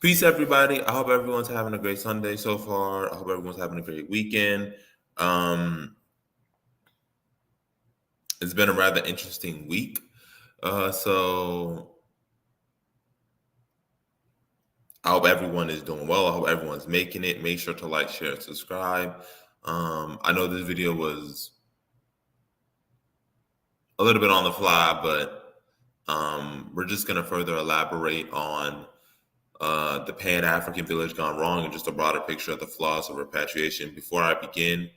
Peace, everybody. I hope everyone's having a great Sunday so far. I hope everyone's having a great weekend. Um, it's been a rather interesting week. So I hope everyone is doing well. I hope everyone's making it. Make sure to like, share, and subscribe. I know this video was a little bit on the fly, but we're just going to further elaborate on the Pan-African village gone wrong and just a broader picture of the flaws of repatriation. Before I begin,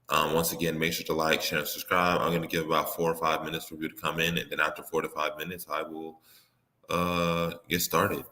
once again, make sure to like, share, and subscribe. I'm going to give about 4 or 5 minutes for you to come in, and then after 4 to 5 minutes, I will get started.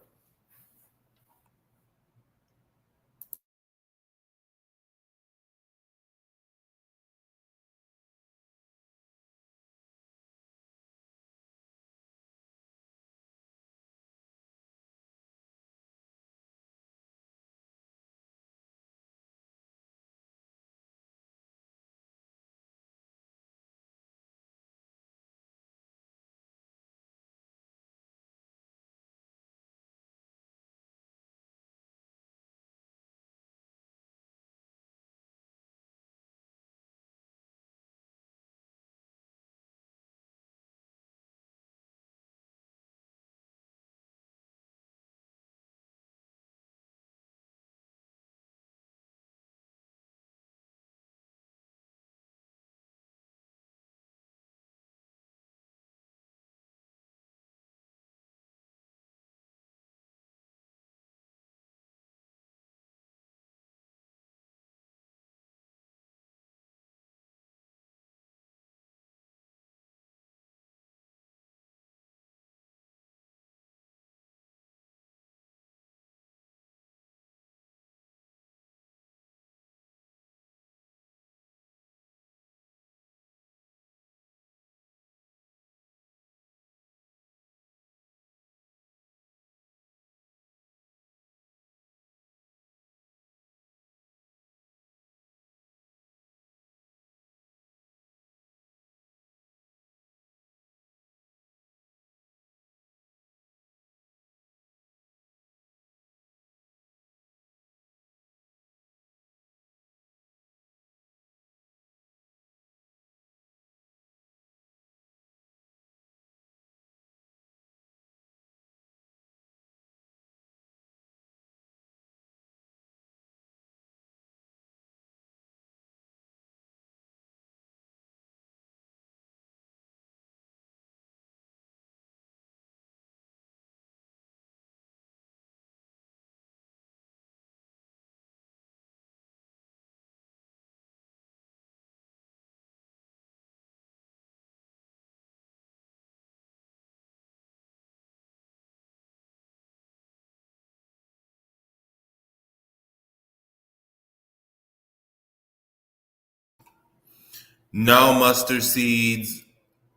No mustard seeds.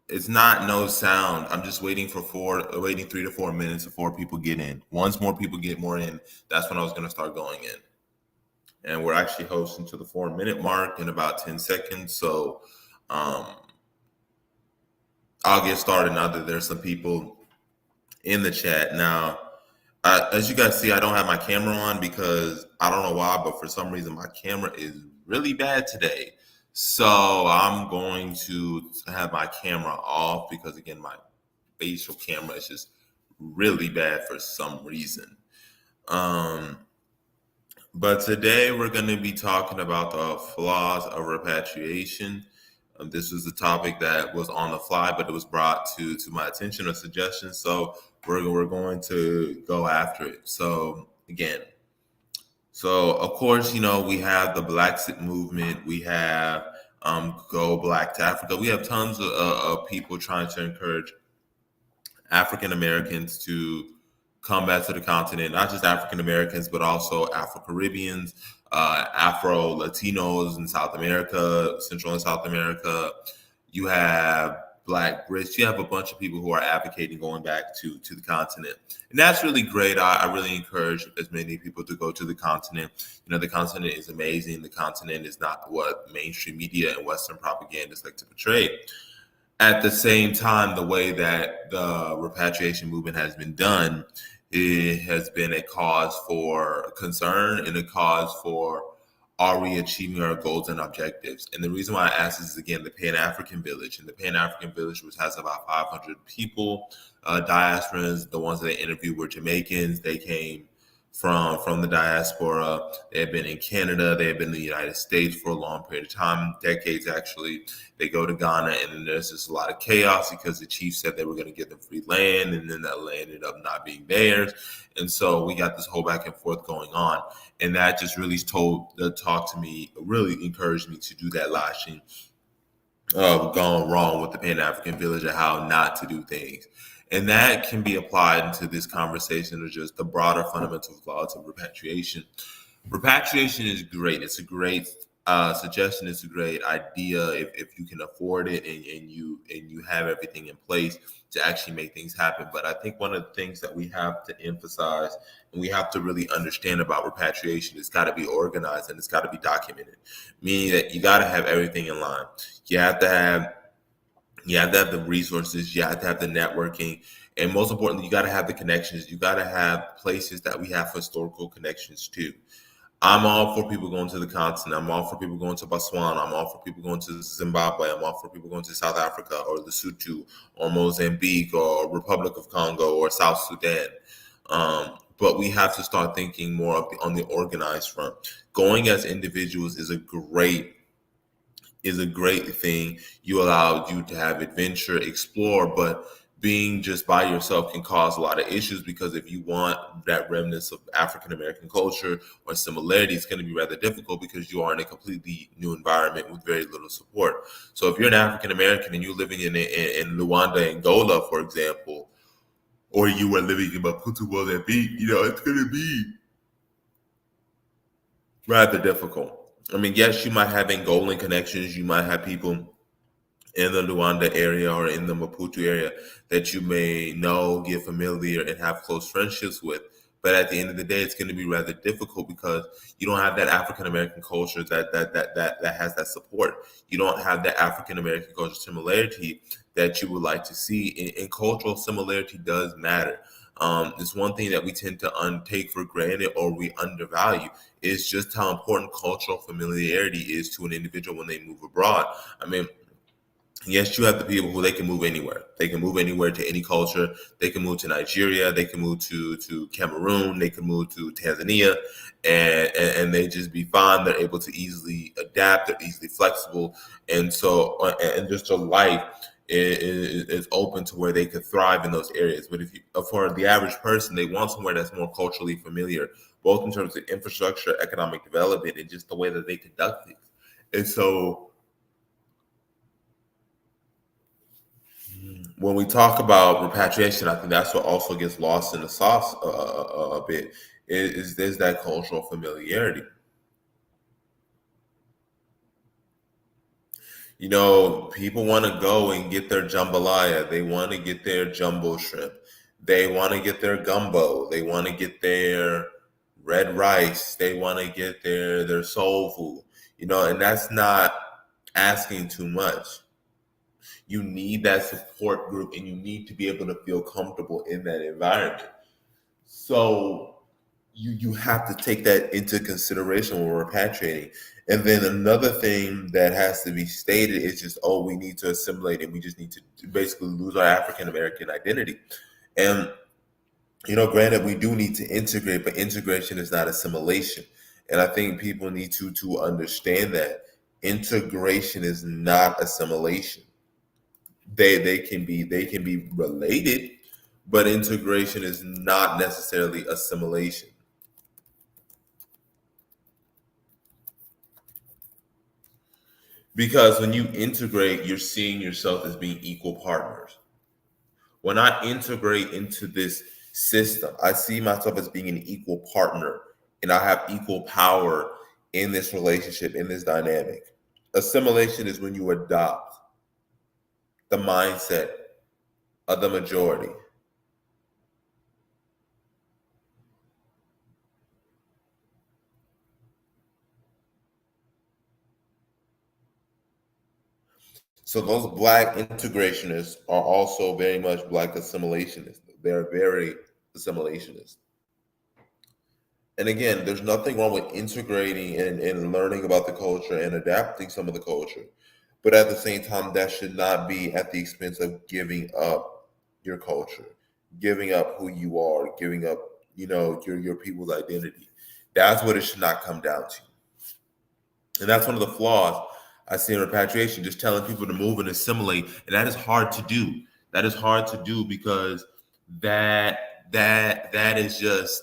It's not no sound. I'm just waiting 3 to 4 minutes before people get in. Once more people get more in, that's when I was going to start going in. And we're actually hosting to the 4 minute mark in about 10 seconds. So um, I'll get started now that there's some people in the chat. Now, as you guys see, I don't have my camera on because I don't know why, but for some reason my camera is really bad today. So I'm going to have my camera off because, again, my facial camera is just really bad for some reason. Um, but today we're going to be talking about the flaws of repatriation. This was a topic that was on the fly, but it was brought to my attention, a suggestion. So we're going to go after it. So again, of course, we have the Blacksit movement. We have Go Black to Africa. We have tons of people trying to encourage African Americans to come back to the continent, not just African Americans, but also Afro Caribbeans, Afro Latinos in South America, Central and South America. You have Black Brits. You have a bunch of people who are advocating going back to the continent. And that's really great. I really encourage as many people to go to the continent. The continent is amazing. The continent is not what mainstream media and Western propagandists like to portray. At the same time, the way that the repatriation movement has been done it has been a cause for concern and a cause for are we achieving our goals and objectives? And the reason why I ask this is again the Pan African Village, and the Pan African Village, which has about 500 people, diasporans. The ones that they interviewed were Jamaicans. They came from the diaspora. They had been in Canada. They had been in the United States for a long period of time, decades actually. They go to Ghana, and then there's just a lot of chaos because the chief said they were going to give them free land, and then that land ended up not being theirs. And so we got this whole back and forth going on, and that just really told the talk to me, really encouraged me to do that live stream of gone wrong with the Pan African Village and how not to do things. And that can be applied into this conversation of just the broader fundamental laws of repatriation. Repatriation is great. It's a great suggestion. It's a great idea if you can afford it and you have everything in place to actually make things happen. But I think one of the things that we have to emphasize and we have to really understand about repatriation, it's got to be organized and it's got to be documented, meaning that you got to have everything in line. You have to have the resources, you have to have the networking, and most importantly, you got to have the connections. You got to have places that we have historical connections to. I'm all for people going to the continent. I'm all for people going to Botswana. I'm all for people going to Zimbabwe. I'm all for people going to South Africa or Lesotho or Mozambique or Republic of Congo or South Sudan. But we have to start thinking more on the organized front. Going as individuals is a great thing. You allow you to have adventure, explore, but being just by yourself can cause a lot of issues because if you want that remnants of African American culture or similarity, it's going to be rather difficult because you are in a completely new environment with very little support. So if you're an African American and you're living in Luanda, Angola, for example, or you were living in Maputo, Mozambique, it's going to be rather difficult. I mean, yes, you might have Angolan connections. You might have people in the Luanda area or in the Maputo area that you may know, get familiar, and have close friendships with. But at the end of the day, it's going to be rather difficult because you don't have that African American culture that has that support. You don't have that African American culture similarity that you would like to see. And cultural similarity does matter. It's one thing that we tend to take for granted or we undervalue is just how important cultural familiarity is to an individual when they move abroad. I mean, yes, you have the people who they can move anywhere. They can move anywhere to any culture. They can move to Nigeria. They can move to Cameroon. They can move to Tanzania, and they just be fine. They're able to easily adapt. They're easily flexible, and so and just their life is open to where they could thrive in those areas. But if you, for the average person, they want somewhere that's more culturally familiar, both in terms of infrastructure, economic development, and just the way that they conduct things. And so when we talk about repatriation, I think that's what also gets lost in the sauce a bit. Is there's that cultural familiarity? People want to go and get their jambalaya. They want to get their jumbo shrimp. They want to get their gumbo. They want to get their red rice. They want to get their soul food. And that's not asking too much. You need that support group and you need to be able to feel comfortable in that environment. So you have to take that into consideration when we're repatriating. And then another thing that has to be stated is just, we need to assimilate and we just need to basically lose our African American identity. And, granted, we do need to integrate, but integration is not assimilation. And I think people need to understand that integration is not assimilation. They can be related, but integration is not necessarily assimilation. Because when you integrate, you're seeing yourself as being equal partners. When I integrate into this system, I see myself as being an equal partner and I have equal power in this relationship, in this dynamic. Assimilation is when you adopt the mindset of the majority. So those black integrationists are also very much black assimilationists. They're very assimilationist. And again, there's nothing wrong with integrating and learning about the culture and adapting some of the culture. But at the same time, that should not be at the expense of giving up your culture, giving up who you are, giving up, your people's identity. That's what it should not come down to. And that's one of the flaws I see in repatriation, just telling people to move and assimilate. And that is hard to do. That is hard to do because that is just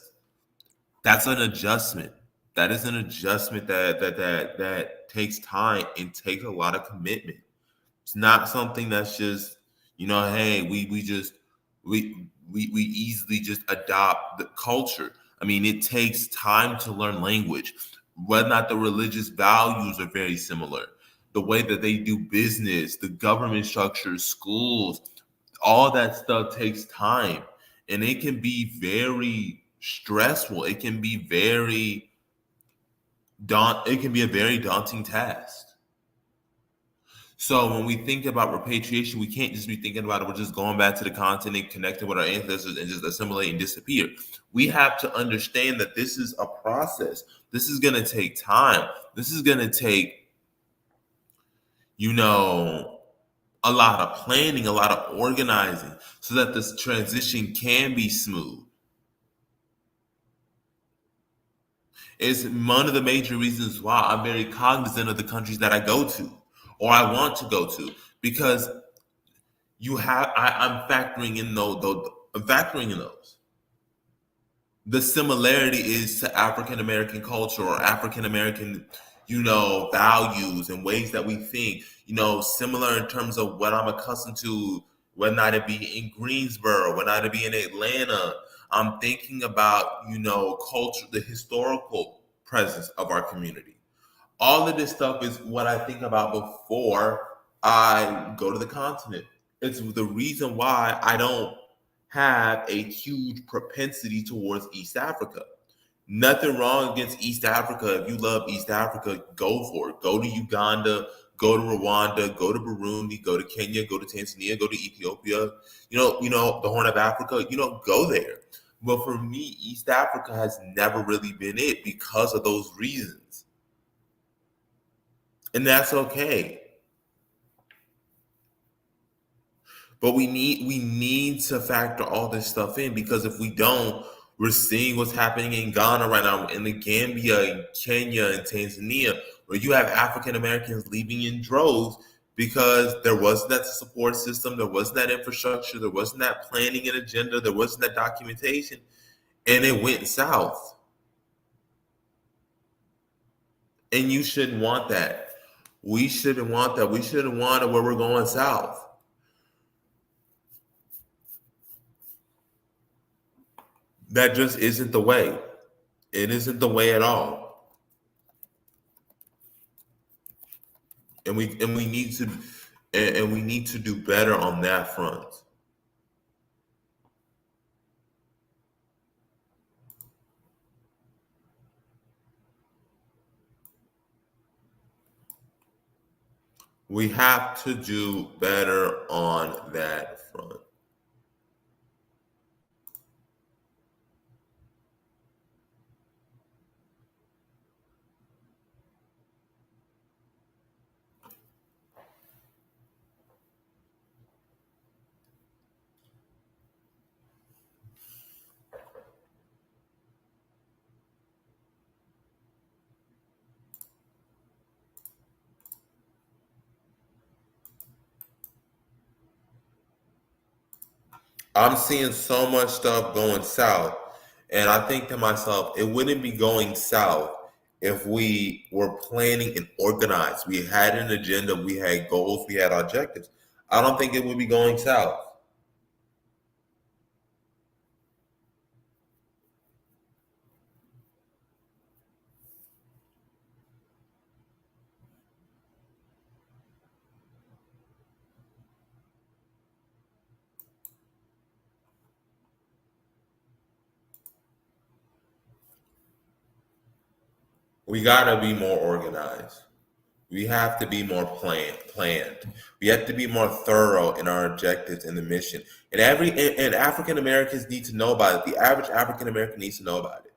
that's an adjustment. That is an adjustment that takes time and takes a lot of commitment. It's not something that's just, hey, we easily just adopt the culture. I mean, it takes time to learn language. Whether or not the religious values are very similar, the way that they do business, the government structure, schools, all that stuff takes time. And it can be very stressful. It can be it can be a very daunting task. So when we think about repatriation, we can't just be thinking about it. We're just going back to the continent, connecting with our ancestors, and just assimilate and disappear. We have to understand that this is a process. This is going to take time. This is going to take, a lot of planning, a lot of organizing, so that this transition can be smooth. It's one of the major reasons why I'm very cognizant of the countries that I go to or I want to go to, because I'm factoring in I'm factoring in those. The similarity is to African American culture or African American, values and ways that we think, similar in terms of what I'm accustomed to, whether not it be in Greensboro, whether not it be in Atlanta. I'm thinking about, culture, the historical presence of our community. All of this stuff is what I think about before I go to the continent. It's the reason why I don't have a huge propensity towards East Africa. Nothing wrong against East Africa. If you love East Africa, go for it. Go to Uganda, go to Rwanda, go to Burundi, go to Kenya, go to Tanzania, go to Ethiopia. The Horn of Africa. Go there. But for me, East Africa has never really been it because of those reasons, and that's okay. But we need to factor all this stuff in, because if we don't, we're seeing what's happening in Ghana right now, in the Gambia, in Kenya, and Tanzania, where you have African Americans leaving in droves because there wasn't that support system, there wasn't that infrastructure, there wasn't that planning and agenda, there wasn't that documentation, and it went south. And you shouldn't want that. We shouldn't want that. We shouldn't want it where we're going south. That just isn't the way. It isn't the way at all. And we need to we need to do better on that front. We have to do better on that front. I'm seeing so much stuff going south, and I think to myself, it wouldn't be going south if we were planning and organized. We had an agenda, we had goals, we had objectives. I don't think it would be going south. We gotta be more organized. We have to be more planned. We have to be more thorough in our objectives and the mission. And African Americans need to know about it. The average African American needs to know about it.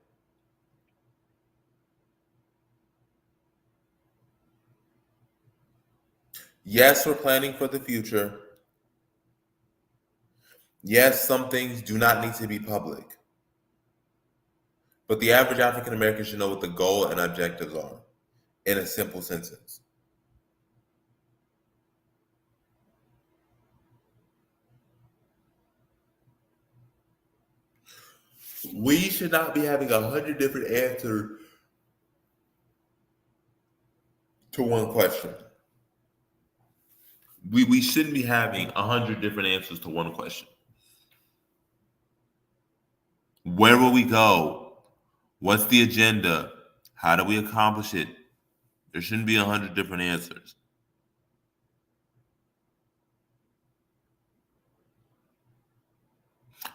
Yes, we're planning for the future. Yes, some things do not need to be public. But the average African American should know what the goal and objectives are in a simple sentence. We should not be having 100 different answers to one question. We shouldn't be having 100 different answers to one question. Where will we go? What's the agenda? How do we accomplish it? There shouldn't be 100 different answers.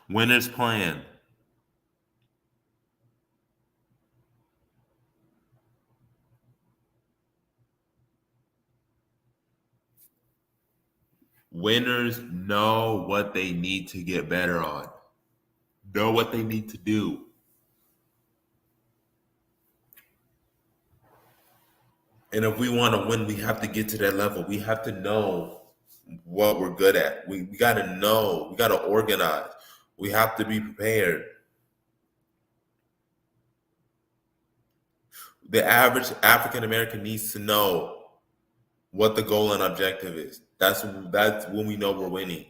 Winner's plan. Winners know what they need to get better on, know what they need to do. And if we want to win, we have to get to that level. We have to know what we're good at. We got to know, we got to organize. We have to be prepared. The average African American needs to know what the goal and objective is. That's when we know we're winning.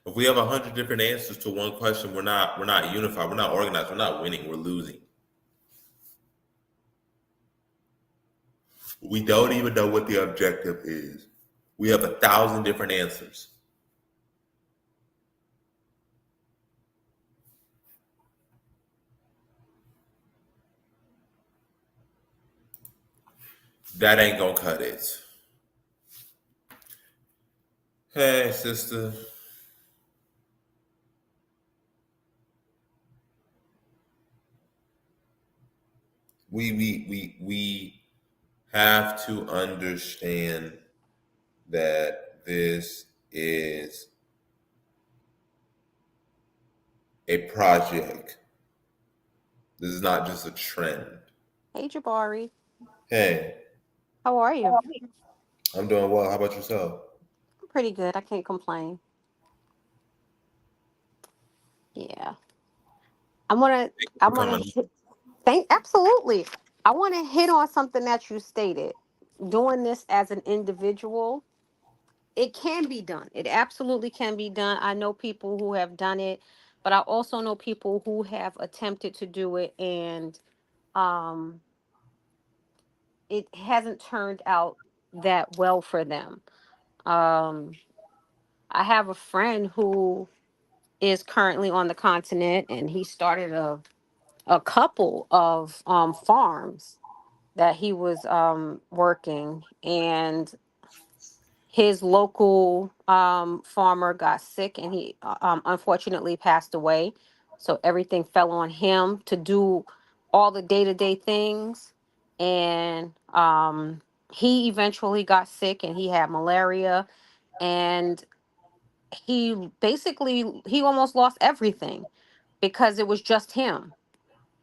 If we have 100 different answers to one question, we're not unified. We're not organized. We're not winning. We're losing. We don't even know what the objective is. We have 1,000 different answers. That ain't gonna cut it. Hey, sister. We have to understand that this is a project. This is not just a trend. Hey, Jabari. Hey, How are you? I'm doing well. How about yourself? I'm pretty good. I can't complain. Yeah. I want to Thank you I for want coming. to thank absolutely. I want to hit on something that you stated. Doing this as an individual, it can be done. It absolutely can be done. I know people who have done it, but I also know people who have attempted to do it and um it hasn't turned out that well for them. Um I have a friend who is currently on the continent and he started a couple of farms that he was working, and his local farmer got sick and he unfortunately passed away, so everything fell on him to do all the day-to-day things. And he eventually got sick and he had malaria, and he almost lost everything because it was just him,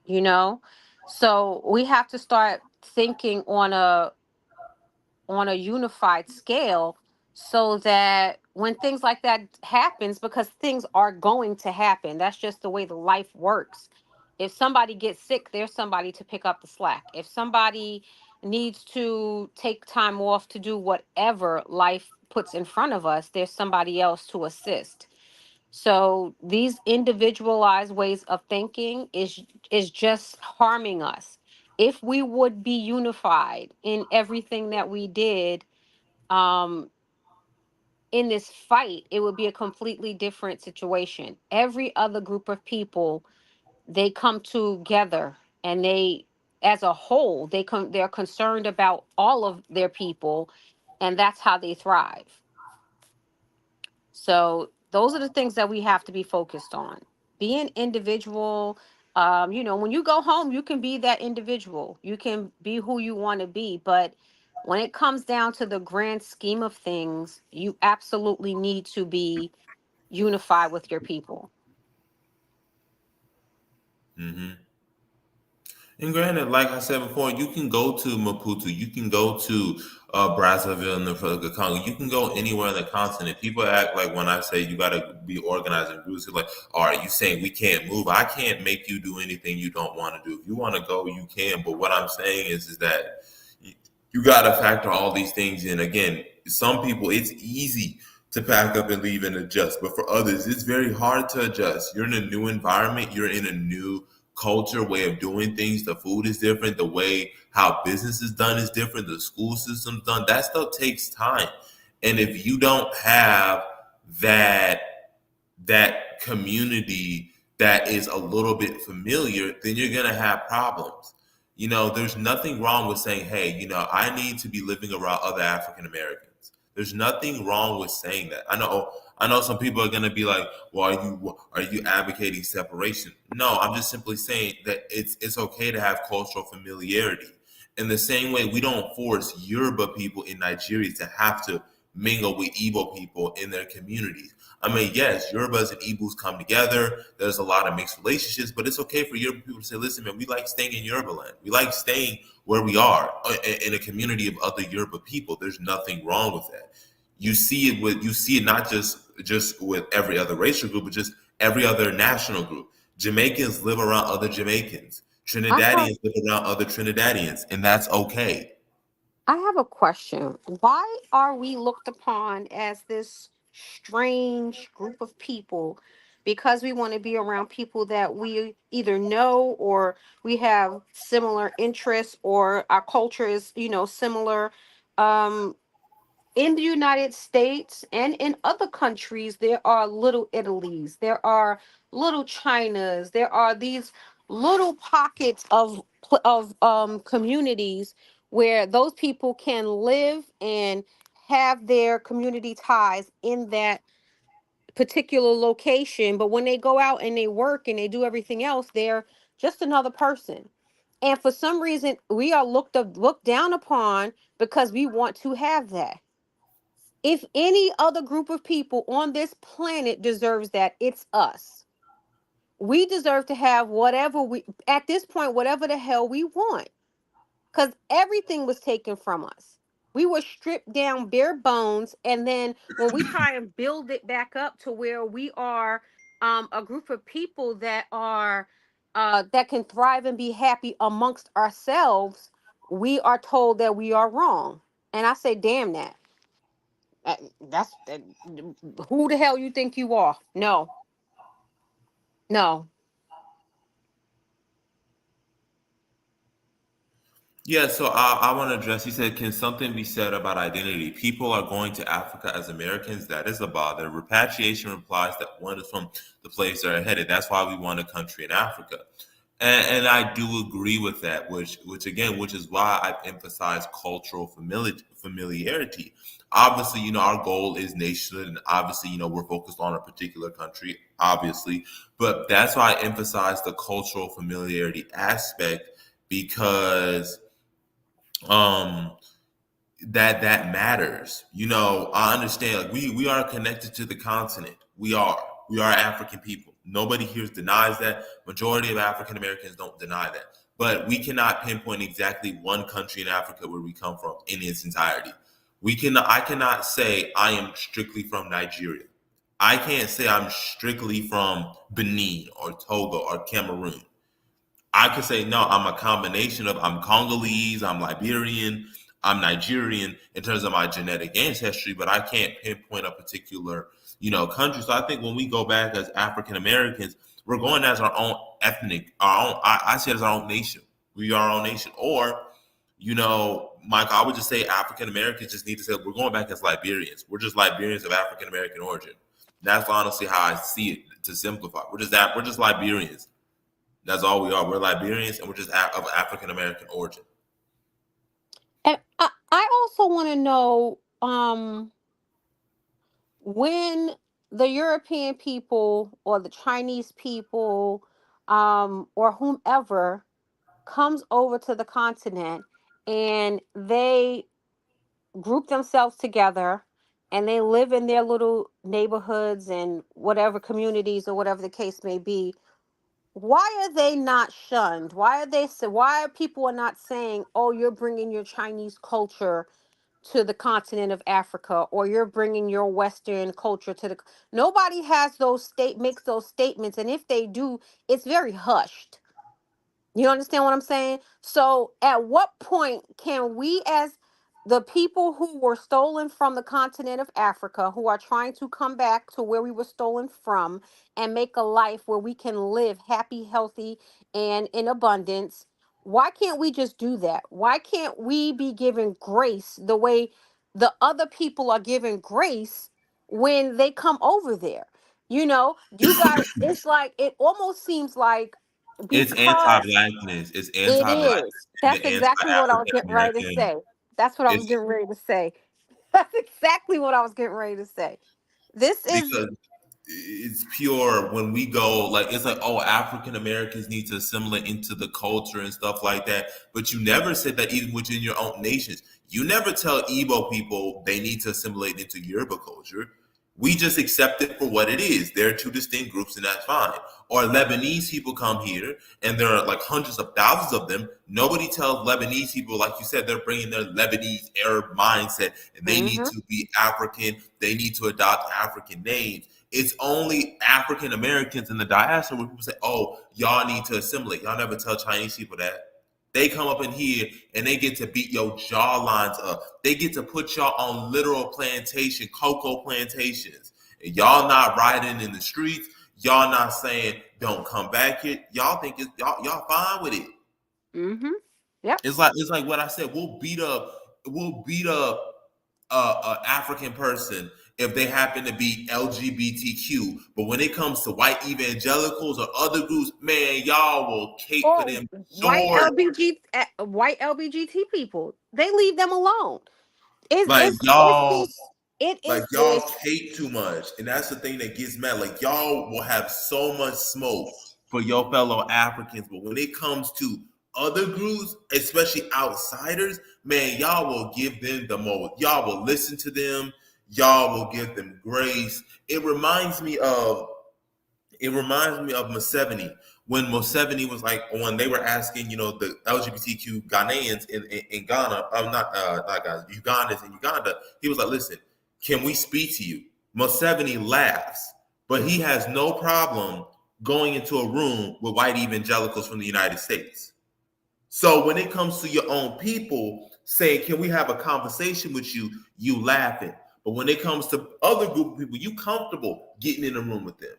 you know. So we have to start thinking on a unified scale, so that when things like that happens, because things are going to happen, that's just the way the life works. If somebody gets sick, there's somebody to pick up the slack. If somebody needs to take time off to do whatever life puts in front of us, there's somebody else to assist. So these individualized ways of thinking is just harming us. If we would be unified in everything that we did um in this fight, it would be a completely different situation. Every other group of people, they come together and they, as a whole, they're concerned about all of their people, and that's how they thrive. So those are the things that we have to be focused on. Be an individual. When you go home, you can be that individual. You can be who you want to be. But when it comes down to the grand scheme of things, you absolutely need to be unified with your people. Hmm. And granted, like I said before, you can go to Maputo, you can go to Brazzaville in the Congo, you can go anywhere on the continent. People act like when I say you got to be organized in groups, they're like, all right, you saying we can't move? I can't make you do anything you don't want to do. If you want to go, you can. But what I'm saying is that you got to factor all these things in. Again, some people, it's easy to pack up and leave and adjust, but for others, it's very hard to adjust. You're in a new environment, you're in a new culture, way of doing things. The food is different, the way how business is done is different, the school system's done. That stuff takes time. And if you don't have that community that is a little bit familiar, then you're going to have problems. There's nothing wrong with saying, hey, I need to be living around other African Americans. There's nothing wrong with saying that. I know some people are going to be like, well, are you advocating separation? No, I'm just simply saying that it's okay to have cultural familiarity. In the same way, we don't force Yoruba people in Nigeria to have to mingle with Igbo people in their communities. I mean, yes, Yorubas and Igbos come together. There's a lot of mixed relationships, but it's okay for Yoruba people to say, listen, man, we like staying in Yoruba land. We like staying where we are in a community of other Yoruba people. There's nothing wrong with that. You see it not just with every other racial group, but just every other national group. Jamaicans live around other Jamaicans. I have Trinidadians live around other Trinidadians, and that's okay. I have a question. Why are we looked upon as this strange group of people? Because we want to be around people that we either know or we have similar interests or our culture is, similar. Um, in the United States and in other countries, there are little Italies, there are little Chinas, there are these little pockets of communities where those people can live and have their community ties in that particular location. But when they go out and they work and they do everything else, they're just another person. And for some reason, we are looked down upon because we want to have that. If any other group of people on this planet deserves that, it's us. We deserve to have at this point, whatever the hell we want, because everything was taken from us. We were stripped down bare bones. And then when we try and build it back up to where we are a group of people that can thrive and be happy amongst ourselves, we are told that we are wrong. And I say, damn that. That's who the hell you think you are? No, no. Yeah, so I want to address. You said, can something be said about identity? People are going to Africa as Americans. That is a bother. Repatriation implies that one is from the place they're headed. That's why we want a country in Africa, and I do agree with that. Which is why I emphasize cultural familiarity. Obviously, our goal is nationhood, and obviously, we're focused on a particular country. Obviously, but that's why I emphasize the cultural familiarity aspect because um that matters. I understand, like, we are connected to the continent. We are African people. Nobody here denies that. Majority of African Americans don't deny that, but we cannot pinpoint exactly one country in Africa where we come from in its entirety. I cannot say I am strictly from Nigeria. I can't say I'm strictly from Benin or Togo or Cameroon. I could say no, I'm a combination of, I'm Congolese, I'm Liberian, I'm Nigerian in terms of my genetic ancestry, but I can't pinpoint a particular, country. So I think when we go back as African Americans, we're going as our own our own. I say it as our own nation. We are our own nation. Or, Mike, I would just say African Americans just need to say we're going back as Liberians. We're just Liberians of African American origin. That's honestly how I see it. To simplify, we're just that. We're just Liberians. That's all we are. We're Liberians, and we're just of African American origin. And I also want to know when the European people or the Chinese people, or whomever comes over to the continent and they group themselves together and they live in their little neighborhoods and whatever communities or whatever the case may be, why are they not shunned? Why are why are people are not saying, oh, you're bringing your Chinese culture to the continent of Africa, or you're bringing your Western culture to the... Nobody has makes those statements, and if they do, it's very hushed. You understand what I'm saying? So, at what point can we, as the people who were stolen from the continent of Africa, who are trying to come back to where we were stolen from and make a life where we can live happy, healthy, and in abundance, why can't we just do that? Why can't we be given grace the way the other people are given grace when they come over there? You guys, it's like, it almost seems like, It's because anti-blackness. It's it anti-blackness is. and That's the exactly what I was anti-African getting ready to American. say. That's what I was It's getting ready to say. That's exactly what I was getting ready to say. This is... because it's pure when we go like it's like, oh, African Americans need to assimilate into the culture and stuff like that, but you never said that even within your own nations. You never tell Igbo people they need to assimilate into Yoruba culture. We just accept it for what it is. They're two distinct groups, and that's fine. Or Lebanese people come here, and there are like hundreds of thousands of them. Nobody tells Lebanese people, like you said, they're bringing their Lebanese Arab mindset, and they need hmm to be African. They need to adopt African names. It's only African Americans in the diaspora where people say, "Oh, y'all need to assimilate." Y'all never tell Chinese people that. They come up in here and they get to beat your jawlines up. They get to put y'all on literal cocoa plantations. And y'all not riding in the streets. Y'all not saying don't come back here. Y'all think y'all fine with it. hmm Yep. It's like what I said. We'll beat up a African person if they happen to be LGBTQ. But when it comes to white evangelicals or other groups, man, y'all will cape for Or them short. white LBGT people, they leave them alone. It's Like it's it's y'all, just it like is y'all it's cape too much, and that's the thing that gets mad. Like y'all will have so much smoke for your fellow Africans, but when it comes to other groups, especially outsiders, man, y'all will give them the most. Y'all will listen to them. Y'all will give them grace. It reminds me of Museveni when Museveni was like when they were asking, the LGBTQ Ghanaians in Ghana, not Ghana, Ugandans in Uganda. He was like, "Listen, can we speak to you?" Museveni laughs, but he has no problem going into a room with white evangelicals from the United States. So when it comes to your own people saying, "Can we have a conversation with you?" You laughing. But when it comes to other group of people, you comfortable getting in a room with them.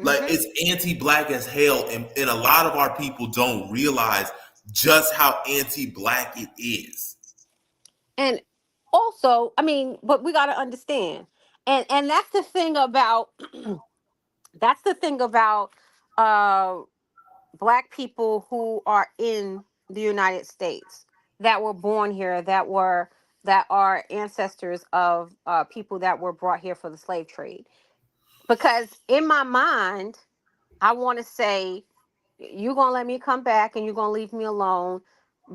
Like hmm it's anti-black as hell, and a lot of our people don't realize just how anti-black it is. and also, I mean, but we got to understand, and that's the thing about that's the thing about uh black people who are in the United States, that were born here, that are ancestors of people that were brought here for the slave trade. Because in my mind, I want to say, you gonna let me come back and you're gonna leave me alone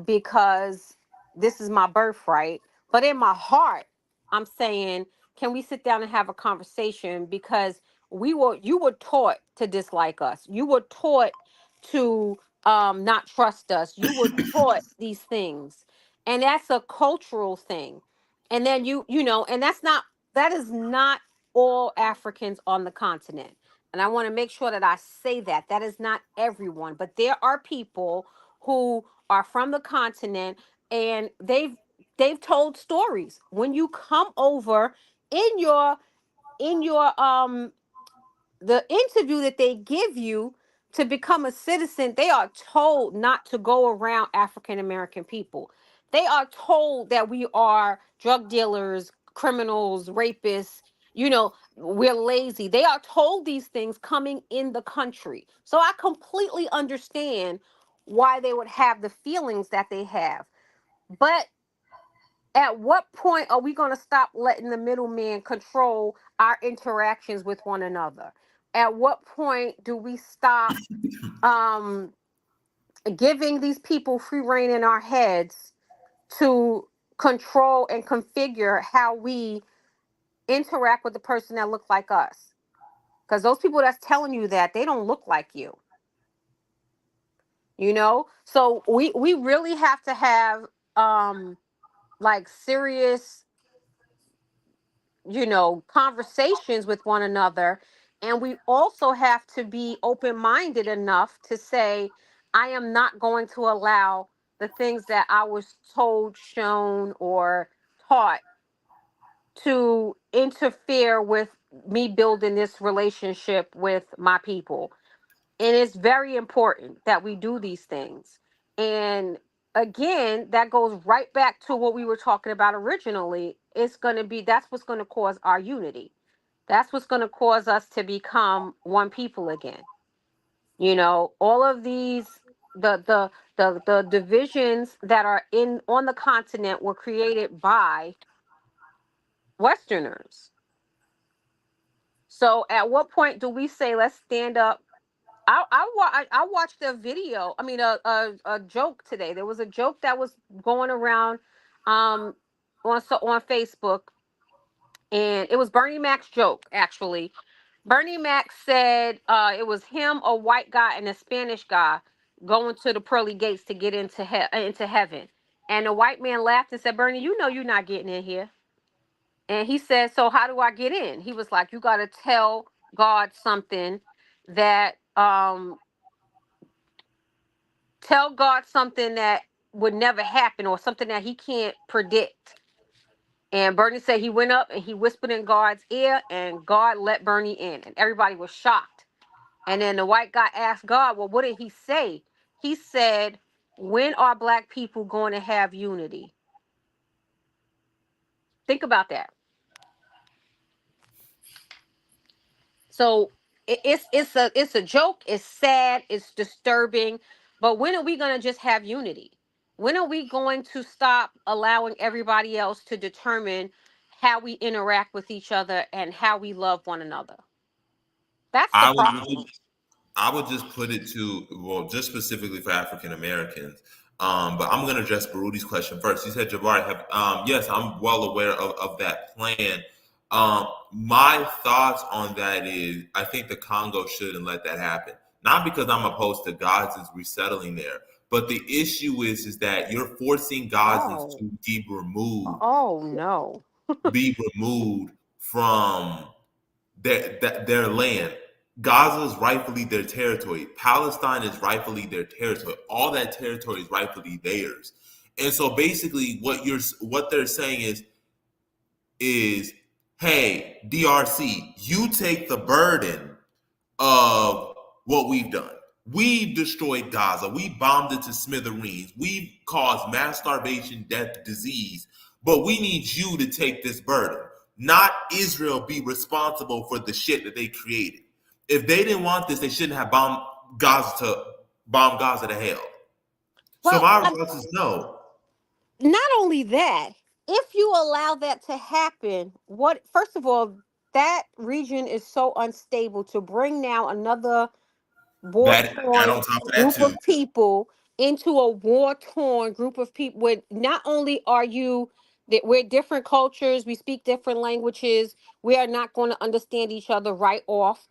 because this is my birthright. But in my heart, I'm saying, can we sit down and have a conversation? Because you were taught to dislike us. You were taught to not trust us. You were taught these things. And that's a cultural thing. And then and that is not all Africans on the continent. And I want to make sure that I say that that is not everyone, but there are people who are from the continent, and they've told stories. When you come over in your the interview that they give you to become a citizen, they are told not to go around African American people. They are told that we are drug dealers, criminals, rapists, we're lazy. They are told these things coming in the country. So I completely understand why they would have the feelings that they have. But At what point are we going to stop letting the middleman control our interactions with one another? At what point do we stop um, giving these people free reign in our heads to control and configure how we interact with the person that look like us? Because those people that's telling you that, they don't look like you. You know, so we really have to have like serious, conversations with one another. And we also have to be open minded enough to say, I am not going to allow the things that I was told, shown, or taught to interfere with me building this relationship with my people. And it's very important that we do these things. And again, that goes right back to what we were talking about originally. That's what's going to cause our unity. That's what's going to cause us to become one people again. All of these, the divisions that are in on the continent were created by Westerners. So at what point do we say, let's stand up? I watched a video. I mean, a joke today. There was a joke that was going around, um, on Facebook, and it was Bernie Mac's joke. Actually, Bernie Mac said it was him, a white guy, and a Spanish guy going to the pearly gates to get into heaven. And the white man laughed and said, "Bernie, you know you're not getting in here." And he said, "So how do I get in?" He was like, "You got to tell God something that tell God something that would never happen, or something that he can't predict." And Bernie said he went up and he whispered in God's ear, and God let Bernie in. And everybody was shocked. And then the white guy asked God, "Well, what did he say?" He said, "When are black people going to have unity?" Think about that. So it's a joke. It's sad. It's disturbing. But when are we going to just have unity? When are we going to stop allowing everybody else to determine how we interact with each other and how we love one another? That's the I problem. would I would just put it to, well, just specifically for African Americans. But I'm going to address Barudi's question first. He said, Jabari, yes, I'm well aware of that plan. My thoughts on that is, I think the Congo shouldn't let that happen. Not because I'm opposed to Gazans resettling there, but the issue is that you're forcing Gazans Oh, to oh no. be removed from their land. Gaza is rightfully their territory. Palestine is rightfully their territory. All that territory is rightfully theirs. And so basically what they're saying is hey, DRC, you take the burden of what we've done. We destroyed Gaza. We bombed it to smithereens. We've caused mass starvation, death, disease. But we need you to take this burden, not Israel be responsible for the shit that they created. If they didn't want this, they shouldn't have bombed Gaza to hell. So Well, my response is no. not only that, if you allow that to happen, what first of all, that region is so unstable. To bring now another war That torn on top of that group too. of people into a war torn group of people, where not only are you that we're different cultures, we speak different languages, we are not going to understand each other right off.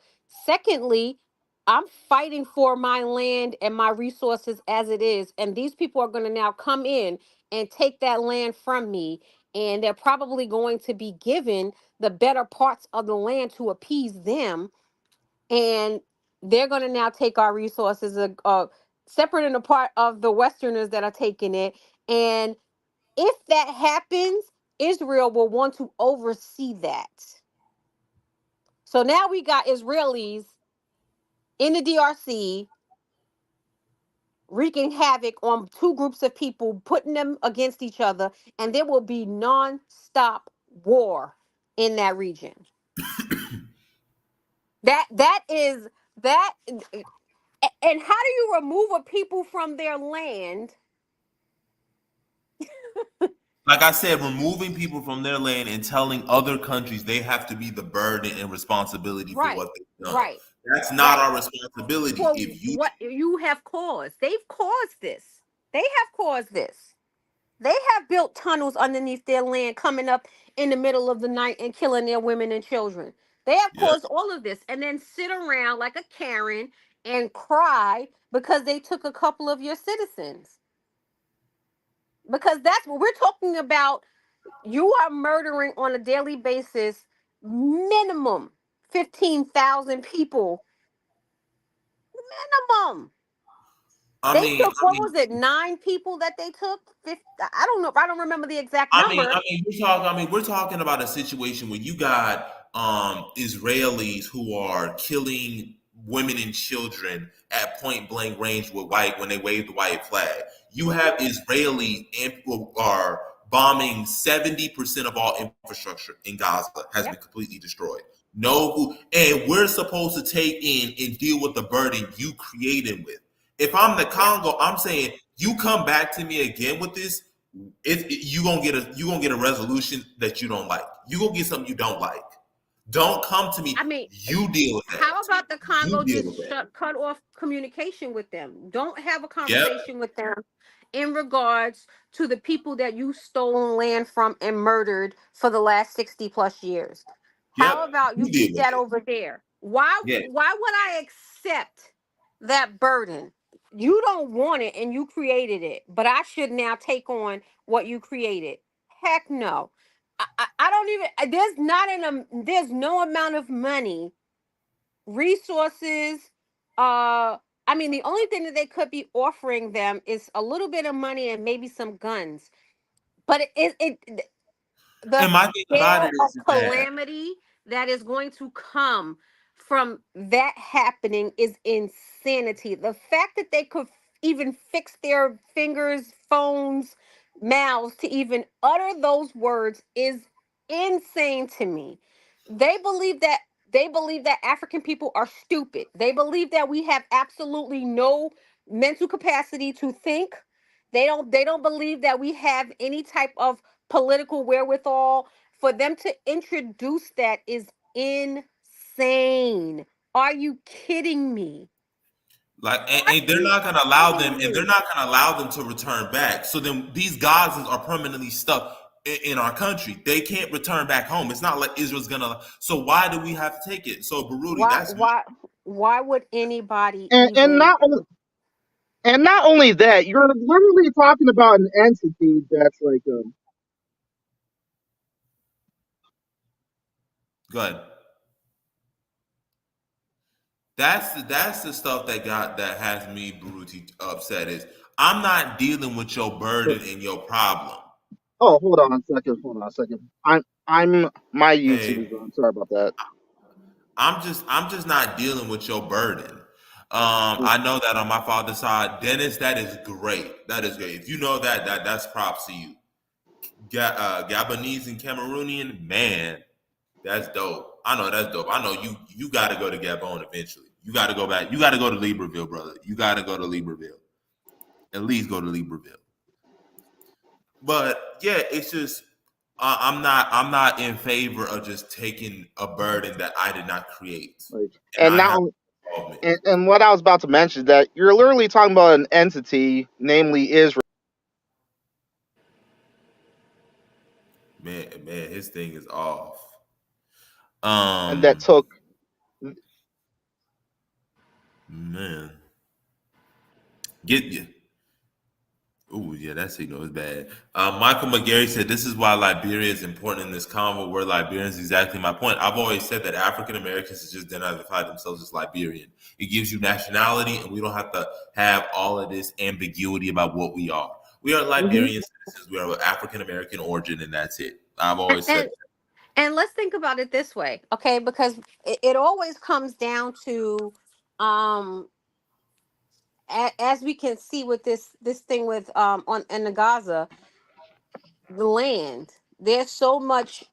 Secondly, I'm fighting for my land and my resources as it is, and these people are going to now come in and take that land from me, and they're probably going to be given the better parts of the land to appease them, and they're going to now take our resources, separate and apart of the Westerners that are taking it. And if that happens, Israel will want to oversee that. So now we got Israelis in the DRC wreaking havoc on two groups of people, putting them against each other, and there will be non-stop war in that region. That is that. And how do you remove a people from their land like I said, removing people from their land and telling other countries they have to be the burden and responsibility for Right, what they've done. right, That's not right. our responsibility. For If you what you have caused. They've caused this. They have caused this. They have built tunnels underneath their land, coming up in the middle of the night and killing their women and children. They have yeah, caused all of this and then sit around like a Karen and cry because they took a couple of your citizens. Because that's what we're talking about. You are murdering on a daily basis minimum 15,000 people. Minimum. I They mean, took, what was it, 9 people that they took? 50, I don't know. I don't remember the exact number. we're talking about a situation where you got Israelis who are killing women and children at point blank range with white when they wave the white flag. You have Israelis and who are bombing 70% of all infrastructure in Gaza has been Yep. completely destroyed. And we're supposed to take in and deal with the burden you created with. If I'm the Yep. Congo, I'm saying you come back to me again with this, you gonna get a resolution that you don't like. You gonna get something you don't like. Don't come to I me. mean, You deal with how that. about the You Congo deal just with that. cut off communication with them? Don't have a Yep. conversation with them in regards to the people that you stolen land from and murdered for the last 60 plus years. Yep. How about you You deal keep with that it. over there? Why would I accept that burden? You don't want it and you created it, but I should now take on what you created. Heck no. I don't even, there's no amount of money, resources, I mean, the only thing that they could be offering them is a little bit of money and maybe some guns. But the And my thing about it scale of is that calamity that is going to come from that happening is insanity. The fact that they could even fix their fingers, phones, mouths to even utter those words is insane to me. They believe that African people are stupid. They believe that we have absolutely no mental capacity to think. They don't believe that we have any type of political wherewithal. For them to introduce that is insane. Are you kidding me? Are and they're you not gonna allow them kidding and they're me? not gonna allow them to return back. So then these Gazans are permanently stuck in our country. They can't return back home. It's not like Israel's gonna, so why do we have to take it? So Baruti, Why that's why why would anybody And even not only that, you're literally talking about an entity that's like good. That's the stuff that has me brutally upset. Is I'm not dealing with your burden and your problem. oh, hold on a second, I'm my YouTube Hey, is on. Sorry about that. I'm just not dealing with your burden. I know that on my father's side, Dennis, that is great. That is great. If you know that's props to you. Gabonese and Cameroonian, man, that's dope. I know that's dope. I know you got to go to Gabon eventually. You got to go back. You got to go to Libreville, brother. You got to go to Libreville. At least go to Libreville. But yeah, it's just I'm not in favor of just taking a burden that I did not create Like, and and I not have only, involvement. and what I was about to mention is that you're literally talking about an entity, namely Israel, Man, his thing is off. that Um, took. man, get you. Oh yeah, that signal is bad. Michael McGarry said, "This is why Liberia is important in this convo. Where Liberians exactly my point. I've always said that African Americans just identify themselves as Liberian. It gives you nationality, and we don't have to have all of this ambiguity about what we are. We are Mhm. Liberian citizens. We are of African American origin, and that's it. I've and, always said and and let's think about it this way, okay? Because it always comes down to um as we can see with this thing with on in the Gaza, the land. There's so much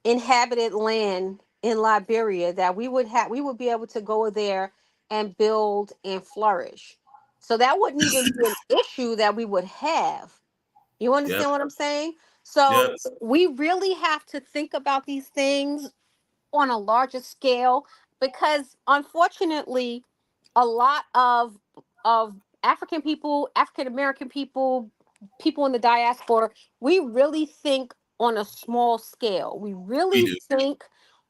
uninhabited land in Liberia that we would be able to go there and build and flourish. So that wouldn't even be an issue that we would have. You Yep. understand what I'm saying? Yep. So we really have to think about these things on a larger scale, because unfortunately a lot of African people, African American people, people in the diaspora, we really think on a small scale. We We really do. think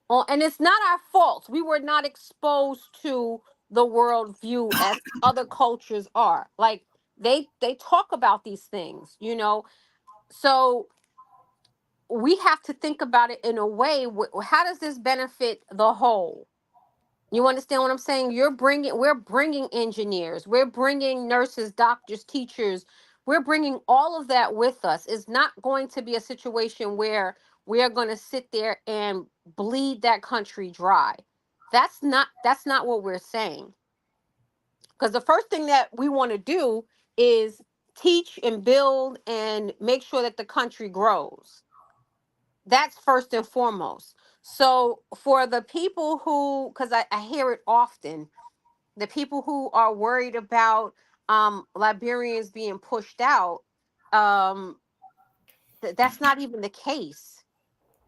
on, and it's not our fault. We were not exposed to the world view as other cultures are. Like they talk about these things, you know. So we have to think about it in a way, how does this benefit the whole? You understand what I'm saying? We're bringing engineers, we're bringing nurses, doctors, teachers, we're bringing all of that with us. It's not going to be a situation where we are going to sit there and bleed that country dry. That's not what we're saying. Because the first thing that we want to do is teach and build and make sure that the country grows. That's first and foremost. So for the people who, because I hear it often, the people who are worried about Liberians being pushed out, um, that's not even the case.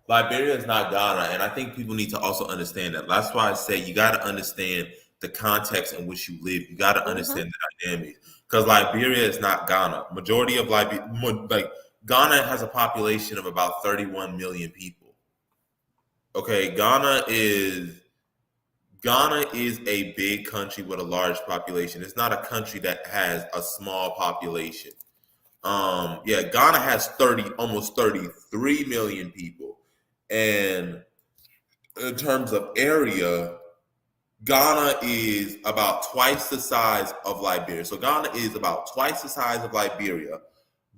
Liberia is not Ghana, and I think people need to also understand that. That's why I say you got to understand the context in which you live. You got to Hmm. understand the dynamics because Liberia is not Ghana. Majority of Liberia, like Ghana, has a population of about 31 million people. Okay, Ghana is a big country with a large population. It's not a country that has a small population. Yeah, Ghana has 33 million people, and in terms of area, Ghana is about twice the size of Liberia. So Ghana is about twice the size of Liberia,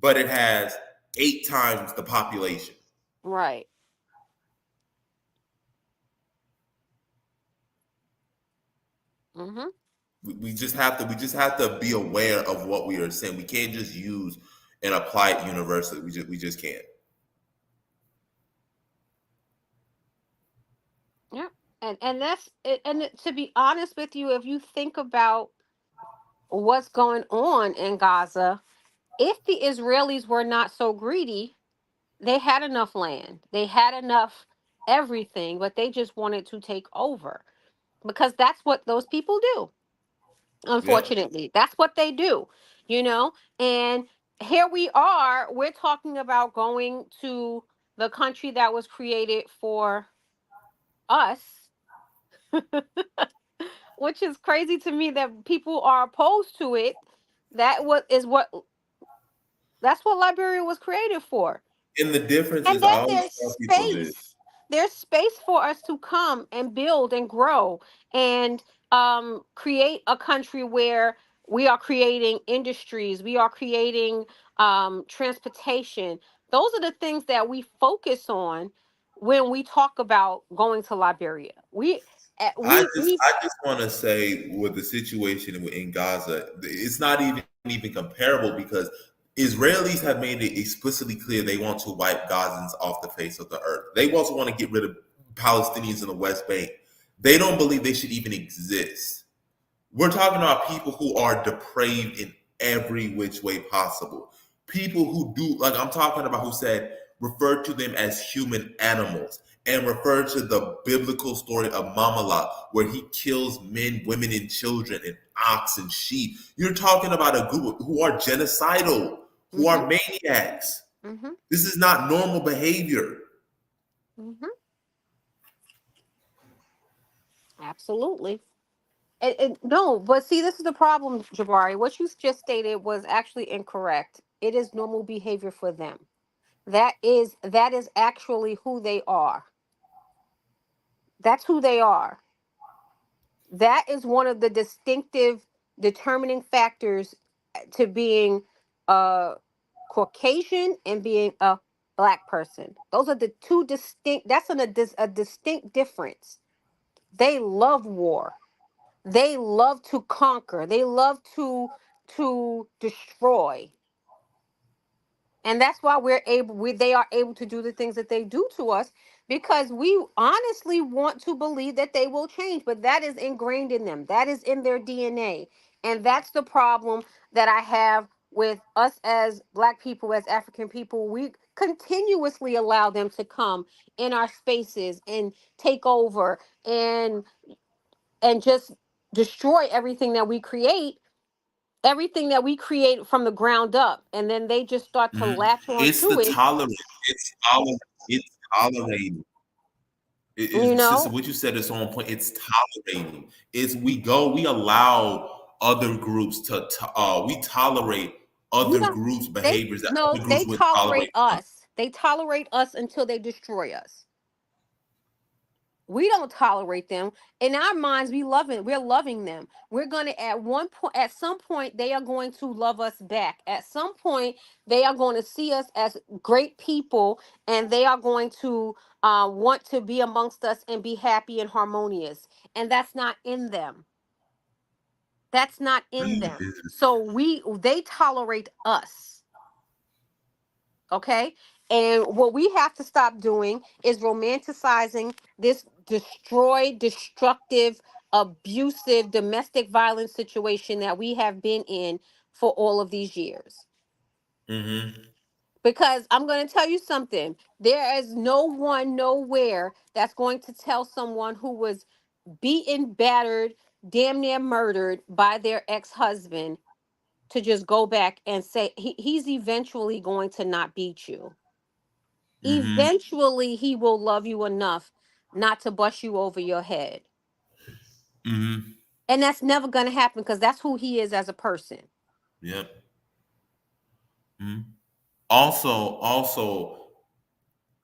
but it has 8 times the population. Right. Hmm. We just have to be aware of what we are saying. We can't just use and apply it universally. We just can't. Yeah. And that's it. To be honest with you, if you think about what's going on in Gaza, if the Israelis were not so greedy, they had enough land, they had enough everything, but they just wanted to take over, because that's what those people do. Yep. Unfortunately, that's what they do, you know. And here we are, we're talking about going to the country that was created for us, which is crazy to me that people are opposed to it. That's what Liberia was created for. And the difference And is, I that always tell people this. there's space for us to come and build and grow and create a country where we are creating industries, we are creating transportation. Those are the things that we focus on when we talk about going to Liberia. We eh, I we just we I just want to say with the situation in Gaza, it's not even comparable because Israelis have made it explicitly clear they want to wipe Gazans off the face of the earth. They also want to get rid of Palestinians in the West Bank. They don't believe they should even exist. We're talking about people who are depraved in every which way possible. People who do, like I'm talking about, who said, refer to them as human animals and refer to the biblical story of Mamalot, where he kills men, women, and children, and ox and sheep. You're talking about a group who are genocidal, who Mhm. are maniacs. Mhm. This is not normal behavior. Mhm. Absolutely. No, but see, this is the problem, Jabari. What you just stated was actually incorrect. It is normal behavior for them. That is actually who they are. That's who they are. That is one of the distinctive determining factors to being a Caucasian and being a black person. Those are the two distinct. That's a distinct difference. They love war. They love to conquer. They love to destroy. And that's why they are able to do the things that they do to us, because we honestly want to believe that they will change, but that is ingrained in them. That is in their DNA. And that's the problem that I have with us as Black people, as African people, we continuously allow them to come in our spaces and take over and just destroy everything that we create from the ground up, and then they just start to Mhm. latch on It's the to it, tolerance. It's tolerating. you Sister, know. what you said is on point. It's tolerating. We allow other groups we tolerate We other don't groups' they behaviors that no other they groups wouldn't tolerate tolerate. us. They tolerate us until they destroy us. We don't tolerate them. In our minds, we're loving them. We're going to, at some point, they are going to love us back. At some point, they are going to see us as great people, and they are going to want to be amongst us and be happy and harmonious. And that's not in them. That's not in them. So they tolerate us. Okay. And what we have to stop doing is romanticizing this destructive, abusive, domestic violence situation that we have been in for all of these years. Mm-hmm. Because I'm going to tell you something. There is no one nowhere that's going to tell someone who was beaten, battered, damn near murdered by their ex-husband to just go back and say he's eventually going to not beat you. Mm-hmm. Eventually he will love you enough not to bust you over your head. Mm-hmm. And that's never going to happen because that's who he is as a person. Yep. Mm-hmm. Also,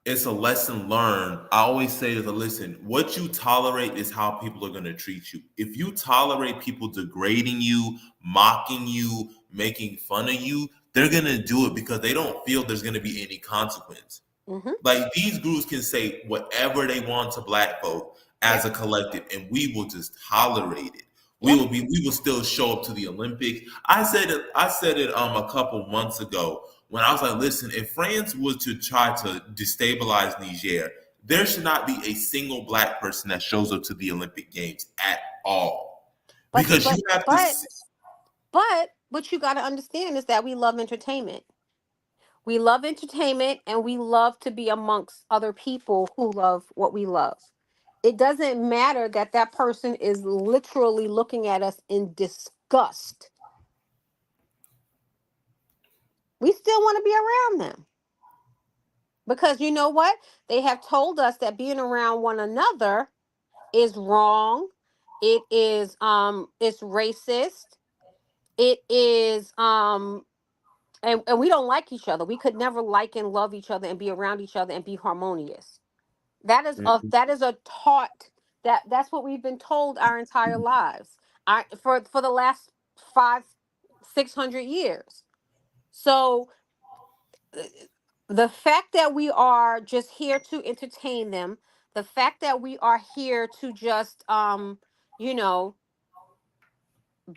it's a lesson learned. I always say to listen, what you tolerate is how people are going to treat you. If you tolerate people degrading you, mocking you, making fun of you, they're going to do it because they don't feel there's going to be any consequence. Mm-hmm. Like these groups can say whatever they want to black folk as Yep. a collective, and we will just tolerate it. Yep. We will still show up to the Olympics. I said it a couple months ago when I was like, listen, if France was to try to destabilize Niger, there should not be a single black person that shows up to the Olympic Games at all. But Because you but have to but but what you got to understand is that we love entertainment. We love entertainment and we love to be amongst other people who love what we love. It doesn't matter that that person is literally looking at us in disgust. We still want to be around them. Because you know what? They have told us that being around one another is wrong. It's racist. It is and we don't like each other. We could never like and love each other and be around each other and be harmonious. That is a taught that's what we've been told our entire lives. For the last 500-600 years. So the fact that we are just here to entertain them, the fact that we are here to just you know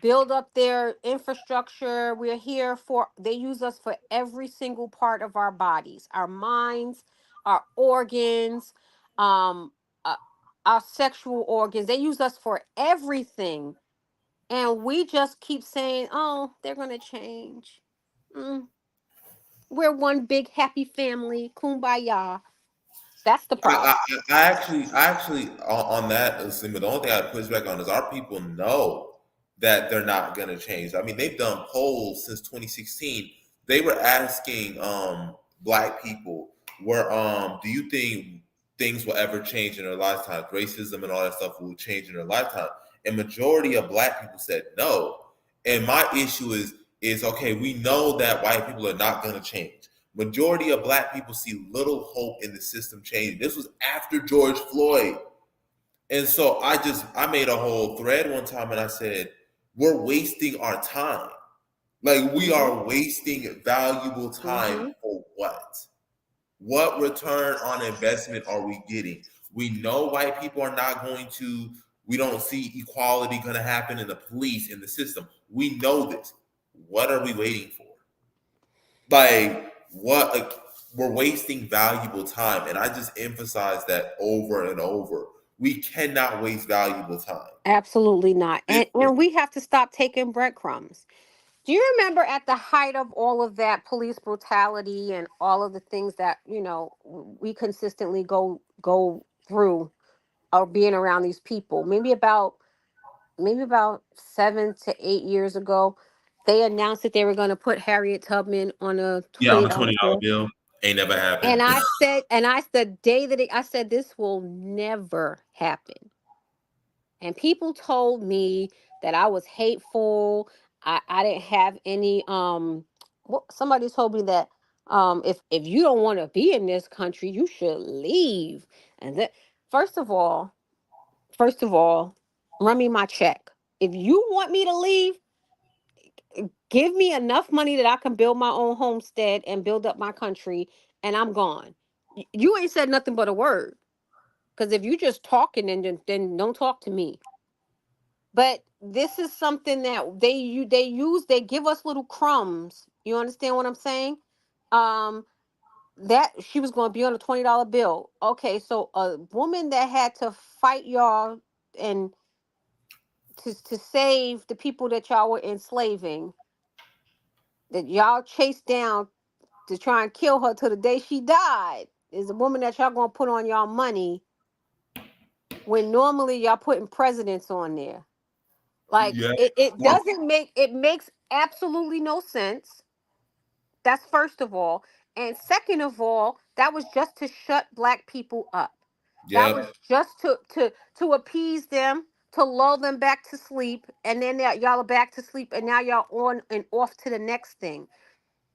build up their infrastructure, we're here for they use us for every single part of our bodies, our minds, our organs, um uh, our sexual organs. They use us for everything, and we just keep saying, oh, they're going to change. Mm, we're one big happy family, kumbaya. That's the I, problem. I actually, on that, the only thing I push back on is our people know that they're not going to change. I mean, they've done polls since 2016. They were asking black people, do you think things will ever change in their lifetime? Racism and all that stuff will change in their lifetime. And majority of black people said no. And my issue is okay, we know that white people are not going to change. Majority of black people see little hope in the system changing. This was after George Floyd. And so I made a whole thread one time and I said, we're wasting our time. Like we Hmm. are wasting valuable time Hmm. for what? What return on investment are we getting? We know white people are not going to, we don't see equality going to happen in the police, in the system. We know this. What are we waiting for? Like, what? Like, we're wasting valuable time. And I just emphasize that over and over. We cannot waste valuable time. Absolutely not. It, And we have to stop taking breadcrumbs. Do you remember at the height of all of that police brutality and all of the things that, we consistently go through, or being around these people? Maybe about 7 to 8 years ago, they announced that they were going to put Harriet Tubman on a Yeah, on a $20 $20 bill. bill. Ain't never And happened. the day that I said, this will never happen. And people told me that I was hateful. I didn't have any somebody told me that if you don't want to be in this country, you should leave. And that first of all, first of all, run me my check. If you want me to leave, give me enough money that I can build my own homestead and build up my country, and I'm gone. You ain't said nothing but a word. Because if you just talking, then don't talk to me. But this is something that they give us little crumbs. You understand what I'm saying? Um, that she was going to be on a $20 bill. Okay, so a woman that had to fight y'all and to save the people that y'all were enslaving, that y'all chased down to try and kill her till the day she died, is a woman that y'all gonna put on y'all money when normally y'all putting presidents on there. Like Yeah. it Well, doesn't make it makes absolutely no sense. That's first of all. And second of all, that was just to shut black people up. That was yep. just to appease them, to lull them back to sleep, and then y'all are back to sleep, and now y'all on and off to the next thing.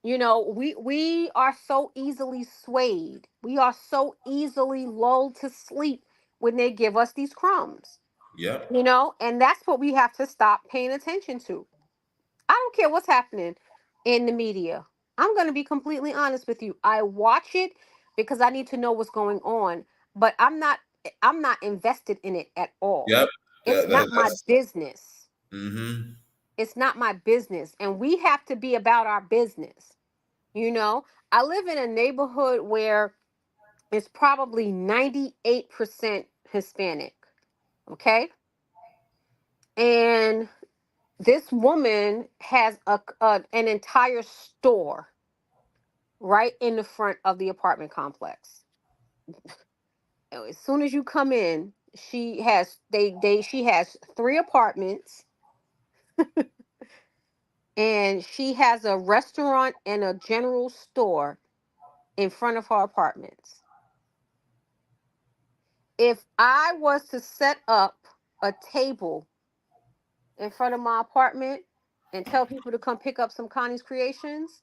We are so easily swayed. We are so easily lulled to sleep when they give us these crumbs. Yep. And that's what we have to stop paying attention to. I don't care what's happening in the media. I'm going to be completely honest with you. I watch it because I need to know what's going on, but I'm not invested in it at all. Yep. It's not my That's. business. Mm-hmm. It's not my business, and we have to be about our business. You know, I live in a neighborhood where it's probably 98% Hispanic. Okay. And this woman has an entire store right in the front of the apartment complex. As soon as you come in, she has three apartments, and she has a restaurant and a general store in front of her apartments. If I was to set up a table in front of my apartment and tell people to come pick up some Connie's creations,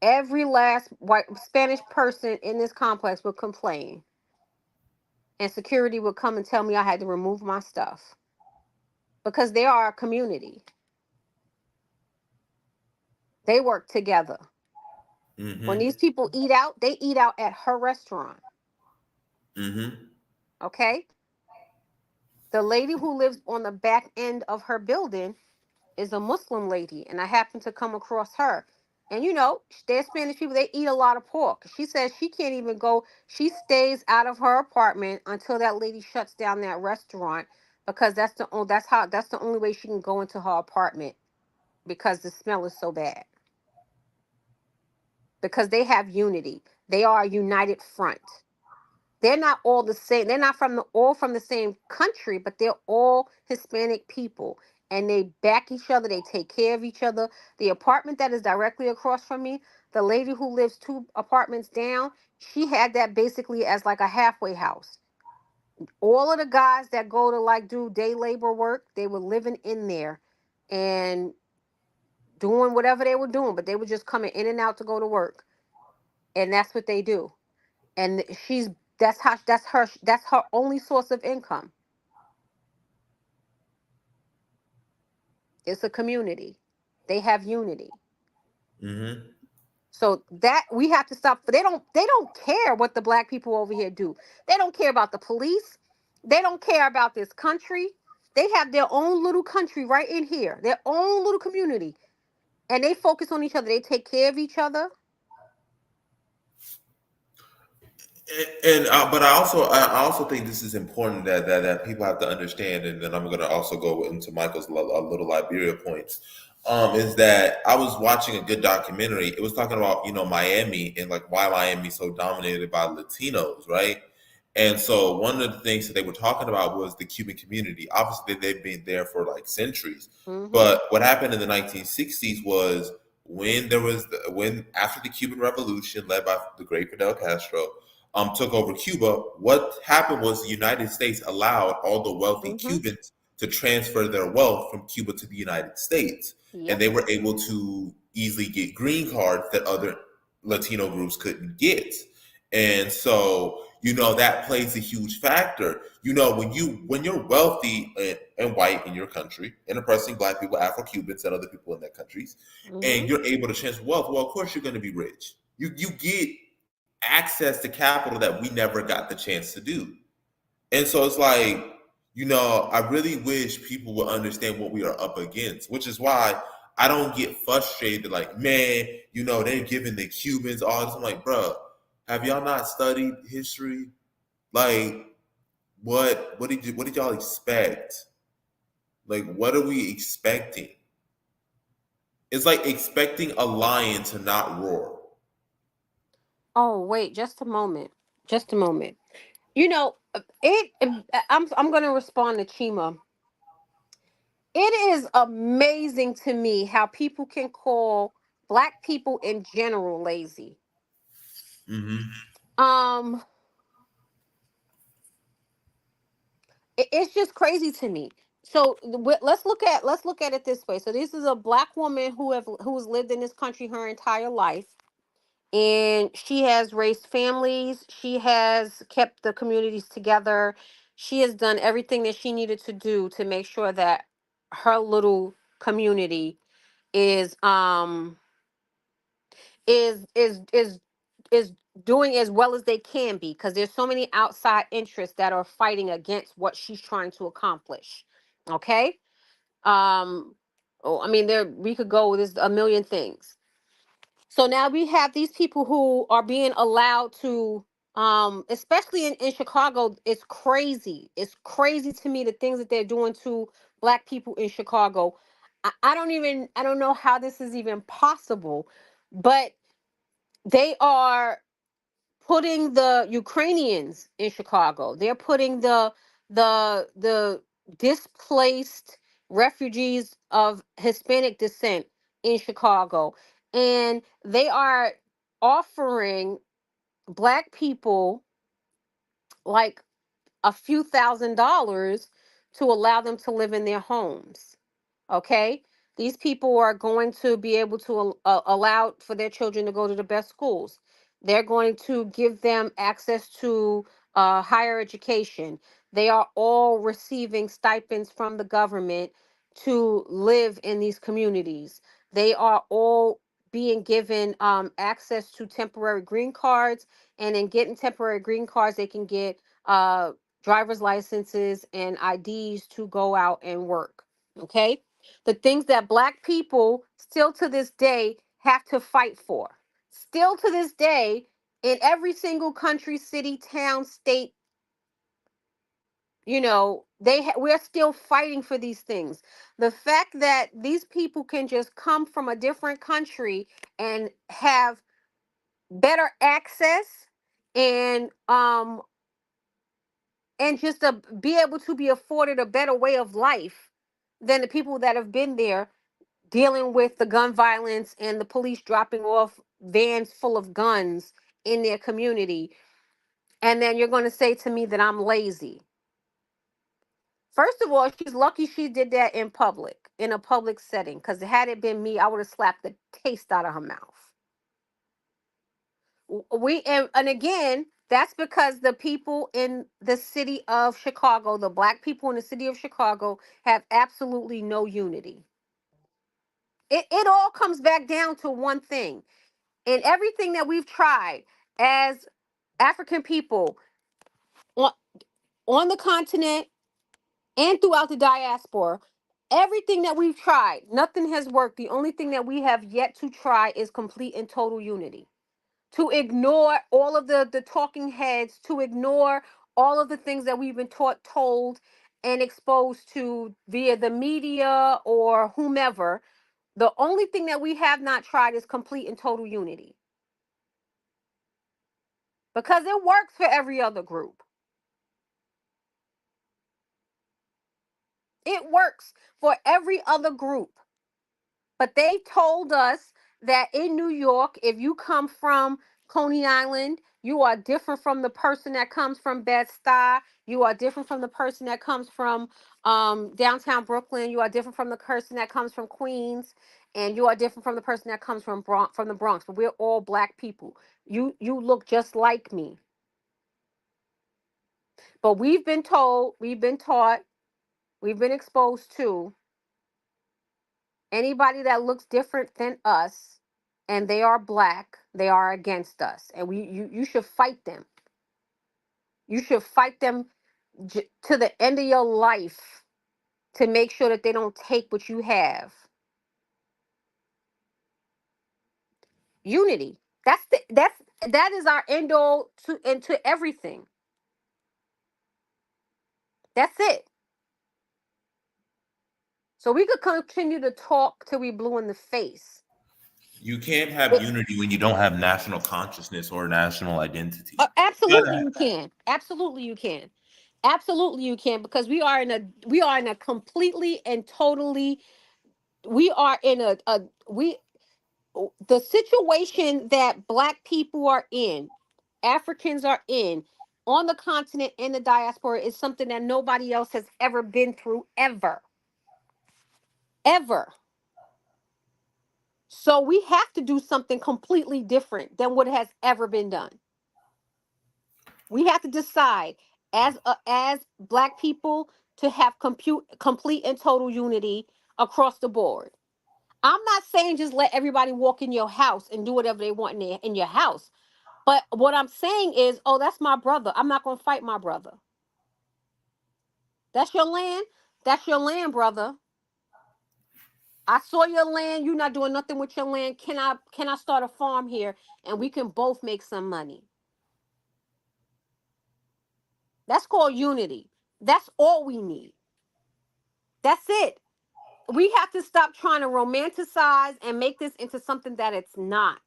every last white Spanish person in this complex would complain, and security would come and tell me I had to remove my stuff because they are a community. They work together. When Mm-hmm. these people eat out, they eat out at her restaurant. Mm-hmm. Okay. The lady who lives on the back end of her building is a Muslim lady, and I happened to come across her. And they're Spanish people, they eat a lot of pork. She says she can't even go, she stays out of her apartment until that lady shuts down that restaurant, because that's the only way she can go into her apartment, because the smell is so bad. Because they have unity. They are a united front. They're not all the same. They're not all from the same country, but they're all Hispanic people, and they back each other. They take care of each other. The apartment that is directly across from me, the lady who lives two apartments down, she had that basically as like a halfway house. All of the guys that go to like do day labor work, they were living in there and doing whatever they were doing, but they were just coming in and out to go to work, and that's what they do. And that's her only source of income. It's a community. They have unity. Mm-hmm. So that we have to stop. But they don't care what the black people over here do. They don't care about the police. They don't care about this country. They have their own little country right in here, their own little community, and they focus on each other. They take care of each other. And but I also think this is important that people have to understand, and then I'm going to also go into Michael's little Liberia points. is that I was watching a good documentary. It was talking about, Miami and like why Miami's so dominated by Latinos, right? And so one of the things that they were talking about was the Cuban community. Obviously, they've been there for like centuries. Mm-hmm. But what happened in the 1960s was when after the Cuban Revolution, led by the great Fidel Castro, took over Cuba. What happened was the United States allowed all the wealthy Mm-hmm. Cubans to transfer their wealth from Cuba to the United States, and Yep. they were able to easily get green cards that other Latino groups couldn't get. And so, that plays a huge factor. When you're wealthy and white in your country and oppressing black people, Afro-Cubans, and other people in their countries, Mm-hmm. and you're able to transfer wealth, well, of course you're going to be rich. You get access to capital that we never got the chance to do. And so it's like, I really wish people would understand what we are up against, which is why I don't get frustrated. Like, man, they're giving the Cubans all this. I'm like, bro, have y'all not studied history? Like, what did y'all expect? Like, what are we expecting? It's like expecting a lion to not roar. Oh, wait, just a moment. Just a moment. You know, I'm going to respond to Chima. It is amazing to me how people can call black people in general lazy. Mm-hmm. Um, it's just crazy to me. So let's look at it this way. So this is a black woman who has lived in this country her entire life, and she has raised families. She has kept the communities together. She has done everything that she needed to do to make sure that her little community is is is is is doing as well as they can be, because there's so many outside interests that are fighting against what she's trying to accomplish. Okay. Oh, I mean, there we could go, there's a million things. So now we have these people who are being allowed to, especially in Chicago. It's crazy to me, the things that they're doing to black people in Chicago. I don't know how this is even possible, but they are putting the Ukrainians in Chicago. They're putting the displaced refugees of Hispanic descent in Chicago. And they are offering black people like a few $1,000s to allow them to live in their homes. Okay, these people are going to be able to allow for their children to go to the best schools. They're going to give them access to higher education. They are all receiving stipends from the government to live in these communities. They are all being given access to temporary green cards, and in getting temporary green cards they can get driver's licenses and IDs to go out and work. Okay, the things that black people still to this day have to fight for. Still to this day, in every single country, city, town, state, we're still fighting for these things. The fact that these people can just come from a different country and have better access, and just to be able to be afforded a better way of life than the people that have been there dealing with the gun violence and the police dropping off vans full of guns in their community. And then you're going to say to me that I'm lazy. First of all, she's lucky she did that in public, in a public setting, because had it been me, I would have slapped the taste out of her mouth. And again, that's because the people in the city of Chicago, the black people in the city of Chicago, have absolutely no unity. It all comes back down to one thing. In everything that we've tried as African people on, on the continent and throughout the diaspora, everything that we've tried, nothing has worked. The only thing that we have yet to try is complete and total unity. To ignore all of the talking heads, to ignore all of the things that we've been taught, told, and exposed to via the media or whomever. The only thing that we have not tried is complete and total unity, because it works for every other group. It works for every other group. But they told us that in New York, if you come from Coney Island, you are different from the person that comes from Bed-Stuy. You are different from the person that comes from downtown Brooklyn. You are different from the person that comes from Queens, and you are different from the person that comes from the Bronx. But we're all black people. You look just like me. But we've been told, we've been taught, we've been exposed to anybody that looks different than us and they are black, they are against us. And you should fight them. You should fight them to the end of your life to make sure that they don't take what you have. Unity. That is our end all to into everything. That's it. So we could continue to talk till we blue in the face. You can't have unity when you don't have national consciousness or national identity. Absolutely you can. Absolutely you can. Absolutely you can, because we are in a completely and totally we are in a we the situation that black people are in, Africans are in, on the continent and the diaspora is something that nobody else has ever been through ever. Ever. So we have to do something completely different than what has ever been done. We have to decide as black people to have complete and total unity across the board. I'm not saying just let everybody walk in your house and do whatever they want in your house. But what I'm saying is, oh, that's my brother. I'm not going to fight my brother. That's your land. That's your land, brother. I saw your land. You're not doing nothing with your land. Can I start a farm here and we can both make some money? That's called unity. That's all we need. That's it. We have to stop trying to romanticize and make this into something that it's not.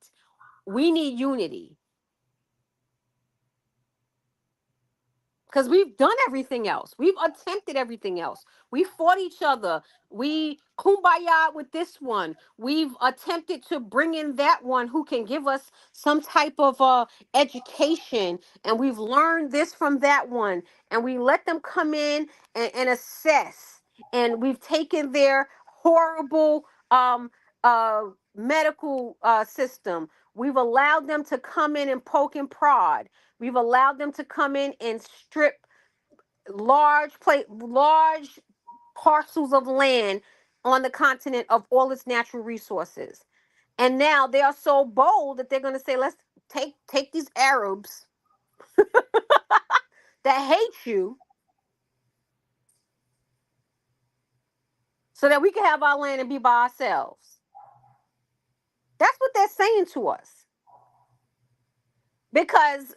We need unity. Because we've done everything else. We've attempted everything else. We fought each other. We kumbaya with this one. We've attempted to bring in that one who can give us some type of education. And we've learned this from that one. And we let them come in and assess. And we've taken their horrible uh, medical system. We've allowed them to come in and poke and prod. We've allowed them to come in and strip large parcels of land on the continent of all its natural resources. And now they are so bold that they're going to say, let's take these Arabs that hate you so that we can have our land and be by ourselves. That's what they're saying to us. Because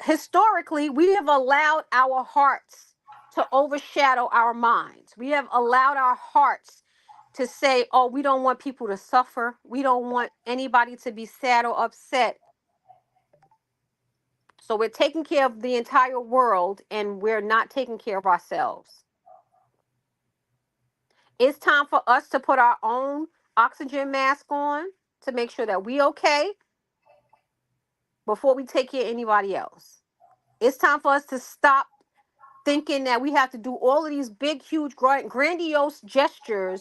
historically, we have allowed our hearts to overshadow our minds. We have allowed our hearts to say, oh, we don't want people to suffer. We don't want anybody to be sad or upset. So we're taking care of the entire world and we're not taking care of ourselves. It's time for us to put our own oxygen mask on to make sure that we okay before we take care of anybody else. It's time for us to stop thinking that we have to do all of these big, huge, grandiose gestures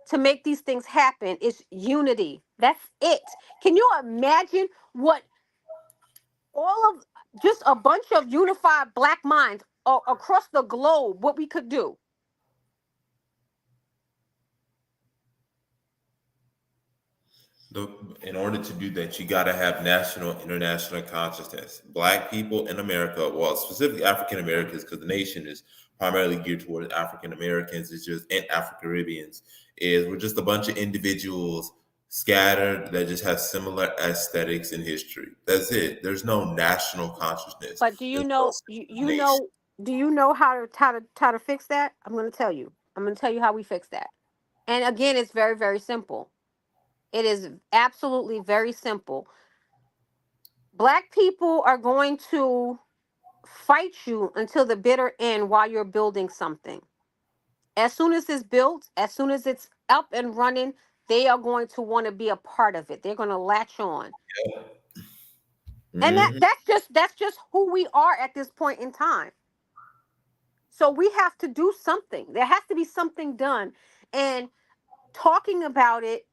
to make these things happen. It's unity. That's it. Can you imagine what all of just a bunch of unified black minds across the globe, what we could do? In order to do that, you got to have national, international consciousness. Black people in America, well, specifically African Americans, because the nation is primarily geared towards African Americans, it's just and Afro Caribbeans. Is we're just a bunch of individuals scattered that just have similar aesthetics and history. That's it. There's no national consciousness. But do you There's no know nation. do you know how to fix that? I'm going to tell you. I'm going to tell you how we fix that. And again, it's very, very simple. It is absolutely very simple. Black people are going to fight you until the bitter end while you're building something. As soon as it's built, as soon as it's up and running, they are going to want to be a part of it. They're going to latch on. And Hmm. that's just who we are at this point in time. So we have to do something. There has to be something done. And talking about it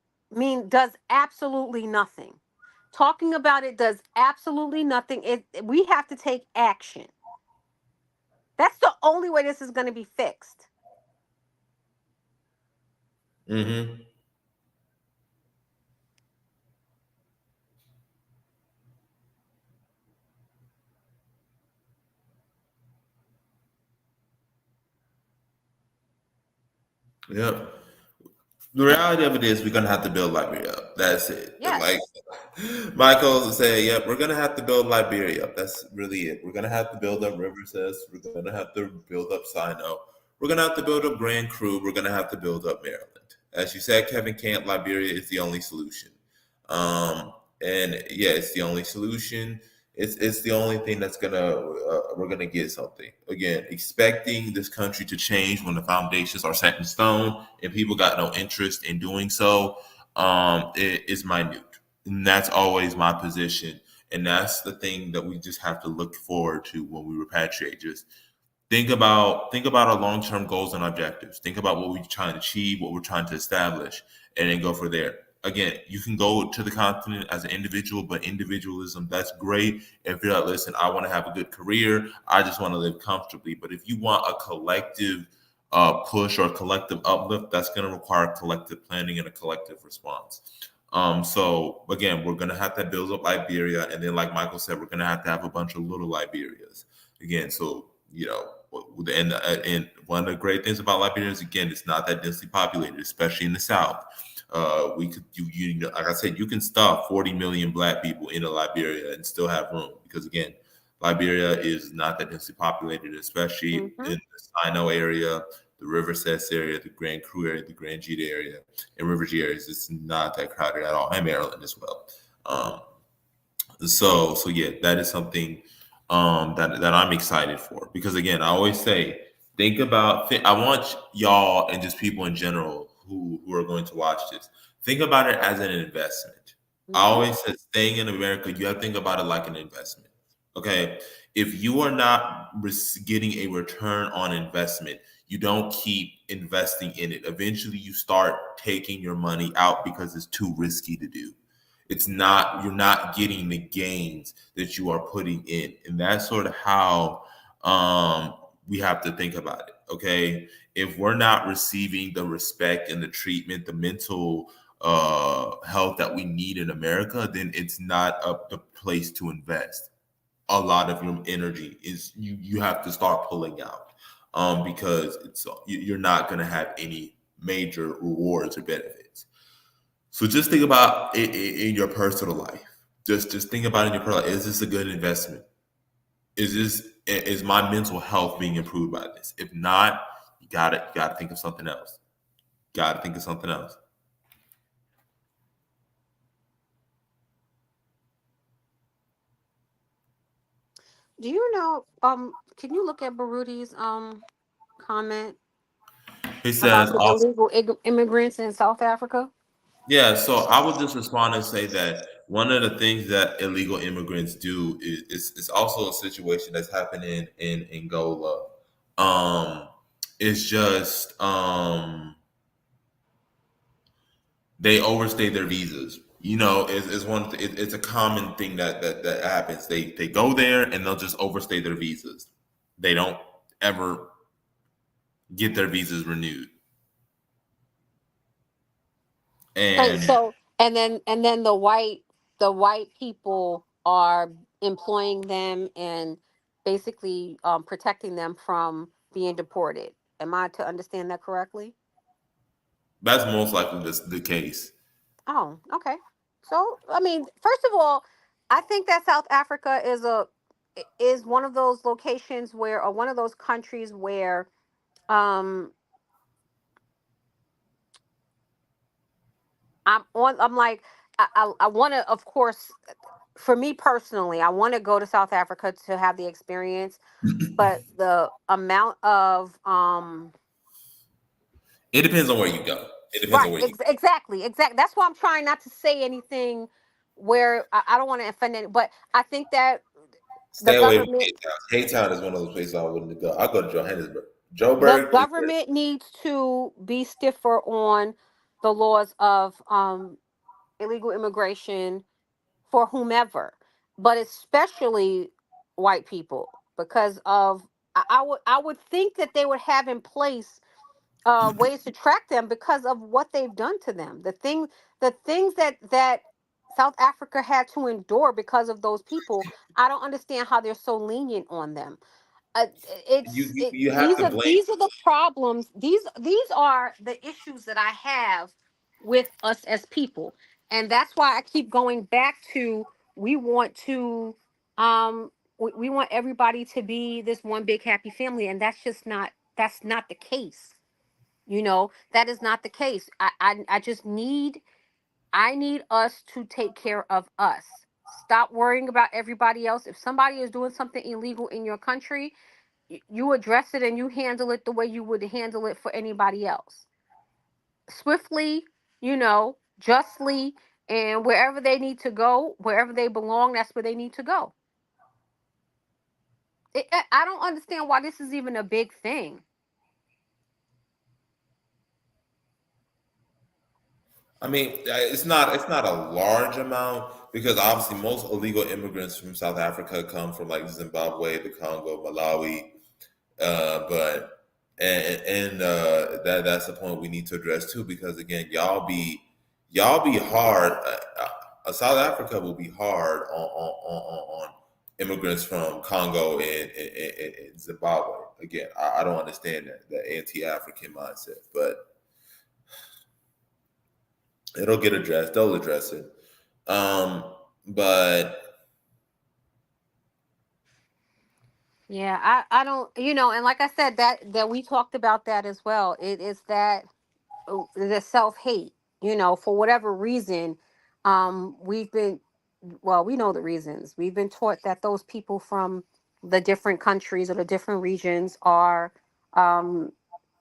does absolutely nothing. Talking about it does absolutely nothing. We have to take action. That's the only way this is going to be fixed. Hmm. Yep. The reality of it is we're gonna have to build Liberia up. That's it. Like Yes. Michael said, yep, we're gonna have to build Liberia up. That's really it. We're gonna have to build up Riverside. We're gonna have to build up Sino. We're gonna have to build up Grand Cru. We're gonna have to build up Maryland. As you said, Kevin Camp, Liberia is the only solution. And yeah, it's the only solution. It's the only thing that's gonna we're gonna get something again. Expecting this country to change when the foundations are set in stone and people got no interest in doing so, it is minute, and that's always my position. And that's the thing that we just have to look forward to when we repatriate. Just think about our long-term goals and objectives. Think about what we're trying to achieve, what we're trying to establish, and then go for there. Again, you can go to the continent as an individual, but individualism, that's great. If you're like, listen, I want to have a good career, I just want to live comfortably. But if you want a collective push or a collective uplift, that's going to require collective planning and a collective response. So again, we're going to have to build up Liberia, and then, like Michael said, we're going to have a bunch of little Liberias again. So and one of the great things about Liberia is, again, it's not that densely populated, especially in the South. We could like I said, you can stuff 40 million Black people into Liberia and still have room because, again, Liberia is not that densely populated, especially Hmm. in the Sino area, the River Cess area, the Grand Cru area, the Grand Gita area, and River G areas. It's not that crowded at all, and Maryland as well. Um, so yeah, that is something that I'm excited for because, again, I always say, think about. I want y'all and just people in general who are going to watch this, think about it as an investment. I Hmm. always said, staying in America, you have to think about it like an investment. Okay, if you are not getting a return on investment, you don't keep investing in it. Eventually, you start taking your money out because it's too risky to do. It's not, you're not getting the gains that you are putting in, and that's sort of how we have to think about it. Okay, if we're not receiving the respect and the treatment, the mental health that we need in America, then it's not the place to invest. A lot of your energy is, you have to start pulling out, because you're not going to have any major rewards or benefits. So just think about it in your personal life. Just think about it in your personal life. Is this a good investment? Is my mental health being improved by this? If not, you gotta think of something else. Gotta think of something else. Do you know? Can you look at Baruti's comment He about says the also, illegal immigrants in South Africa? yeah. So I would just respond and say that one of the things that illegal immigrants do is also a situation that's happening in Angola. Um, it's just they overstay their visas. It's a common thing that happens. They go there and they'll just overstay their visas. They don't ever get their visas renewed. And And so, and then the white people are employing them and basically protecting them from being deported. Am I to understand that correctly? that's most likely the case. Oh, okay. So, I mean, first of all, I think that South Africa is one of those locations where, or one of those countries where, um I'm like, I want to, of course, for me personally, I want to go to South Africa to have the experience, but the amount of It depends on where you go. It depends on right, where you exactly. That's why I'm trying not to say anything where I don't want to offend any, but I think that the stay away from government Cape Town. Cape Town is one of those places I wouldn't go. I'll go to Johannesburg. the Joburg is where. government needs to be stiffer on the laws of illegal immigration for whomever, but especially white people, because of I would think that they would have in place ways to track them because of what they've done to them. The things that South Africa had to endure because of those people. I don't understand how they're so lenient on them. uh, You have these to are blame. the problems. These are the issues that I have with us as people, and that's why I keep going back to we want to we want everybody to be this one big happy family, and that's not the case. That is not the case. I just need I need us to take care of us. Stop worrying about everybody else. If somebody is doing something illegal in your country, you address it and you handle it the way you would handle it for anybody else. Swiftly, justly, and wherever they need to go, wherever they belong, that's where they need to go. I don't understand why this is even a big thing. I mean, it's not a large amount because obviously most illegal immigrants from South Africa come from like Zimbabwe, the Congo, Malawi, but that's the point we need to address too because again, y'all be hard. South Africa will be hard on immigrants from Congo and Zimbabwe. Again, I don't understand that anti-African mindset, but it'll get addressed. They'll address it. Um, but Yeah, I don't, and like I said, that we talked about that as well. It is that the self-hate, for whatever reason, we've been, well, we know the reasons. We've been taught that those people from the different countries or the different regions are um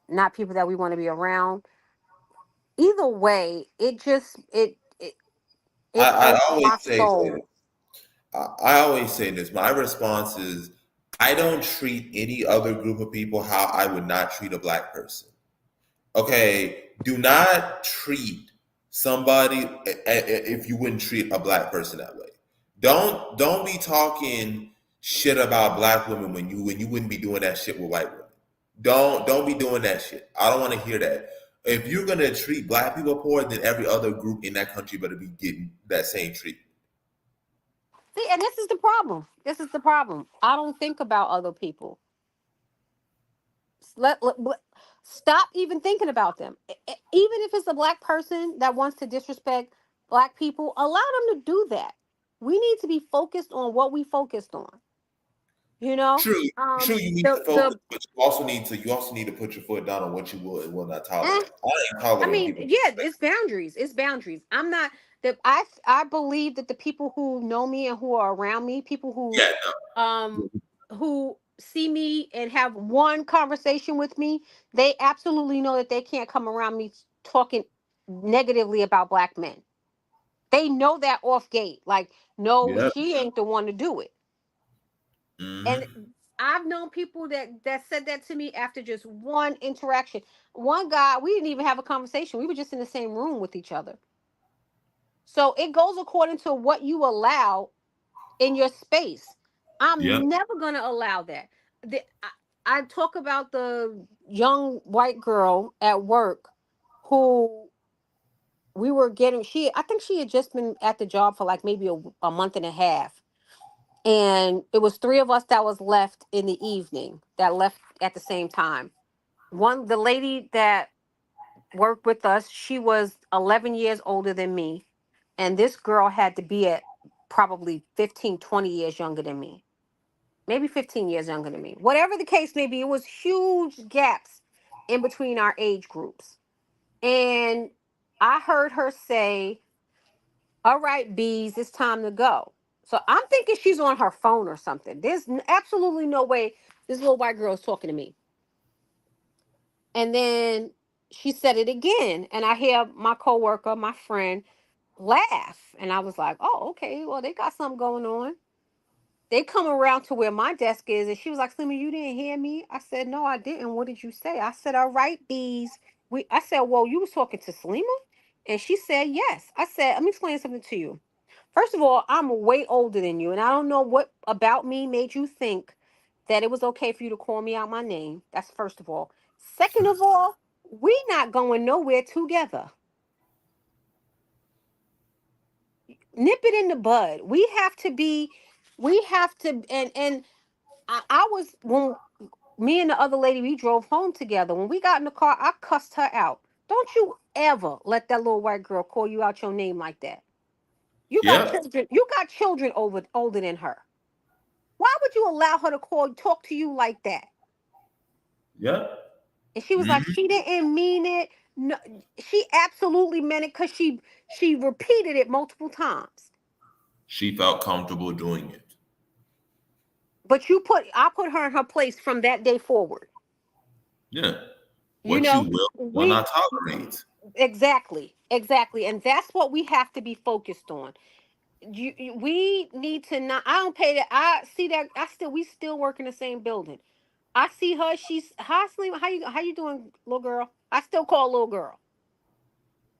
not people that we want to be around. Either way, it I hurts always my say soul. I always say this. My response is I don't treat any other group of people how I would not treat a black person. Okay, do not treat somebody if you wouldn't treat a black person that way. Don't be talking shit about black women when you wouldn't be doing that shit with white women. Don't be doing that shit. I don't want to hear that. If you're gonna treat black people poor, then every other group in that country better be getting that same treatment. See, and this is the problem. This is the problem. I don't think about other people. Stop even thinking about them. Even if it's a black person that wants to disrespect black people, allow them to do that. We need to be focused on what we focused on. You know, True, true. You need to focus, the but you also need to put your foot down on what you will and will not eh, tolerate. I ain't I tolerating mean, people yeah, disrespect. it's boundaries. It's boundaries. I'm not that I believe that the people who know me and who are around me, people Yeah, um no. who see me and have one conversation with me, they absolutely know that they can't come around me talking negatively about black men. They know that off gate. Like, no, Yeah. she ain't the one to do it. And Hmm. I've known people that said that to me after just one interaction. One guy, we didn't even have a conversation. We were just in the same room with each other. So it goes according to what you allow in your space. Yep. I'm never going to allow that. I talk about the young white girl at work who we were getting, I think she had just been at the job for like maybe a month and a half. And it was three of us that was left in the evening that left at the same time. The lady that worked with us, she was 11 years older than me. And this girl had to be at probably 15, 20 years younger than me. Maybe 15 years younger than me. Whatever the case may be, it was huge gaps in between our age groups. And I heard her say, "All right, bees, it's time to go." So I'm thinking she's on her phone or something. There's absolutely no way this little white girl is talking to me. And then she said it again, and I hear my coworker, my friend, laugh, and I was like, "Oh, okay. Well, they got something going on." They come around to where my desk is, and she was like, "Slima, you didn't hear me?" I said, "No, I didn't. What did you say?" I said, "All right, bees." I said, "Well, you was talking to Slima?" And she said, "Yes." I said, "Let me explain something to you. First of all, I'm way older than you, and I don't know what about me made you think that it was okay for you to call me out my name. That's first of all. Second of all, we not going nowhere together. Nip it in the bud. We have to, and I was, when me and the other lady, we drove home together. When we got in the car, I cussed her out. Don't you ever let that little white girl call you out your name like that. You got Yep. children. You got children older than her. Why would you allow her to talk to you like that? Yep. And she was like, Hmm. she didn't mean it. No, she absolutely meant it because she repeated it multiple times. She felt comfortable doing it. But I put her in her place from that day forward. Yeah. You What you know, will we not tolerate. exactly, and that's what we have to be focused on. We need to not. I don't pay that. I see that. We still work in the same building. I see her. She's hi, Selima. How you doing, little girl? I still call little girl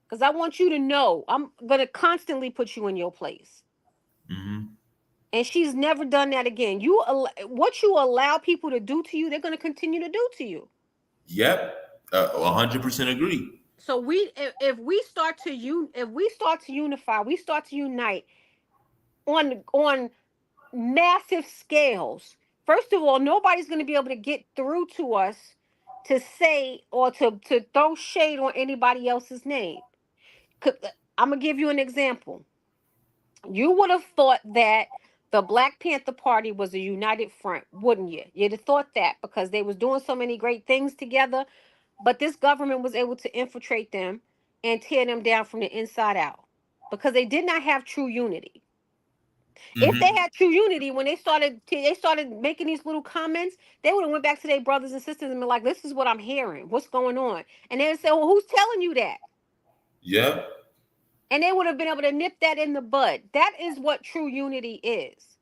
because I want you to know I'm gonna constantly put you in your place. Hmm. And she's never done that again. What you allow people to do to you, they're gonna continue to do to you. Yep. 100% agree. So if we start to if we start to unify, we start to unite on massive scales. First of all, nobody's going to be able to get through to us to say or to throw shade on anybody else's name. I'm gonna give you an example. You would have thought that the Black Panther Party was a united front, wouldn't you? You'd have thought that because they was doing so many great things together, but this government was able to infiltrate them and tear them down from the inside out because they did not have true unity. If they Hmm. had true unity, when they started making these little comments, they would have went back to their brothers and sisters and been like, "This is what I'm hearing. What's going on?" And they would say, "Well, who's telling you that?" Yep. And they would have been able to nip that in the bud. That is what true unity is.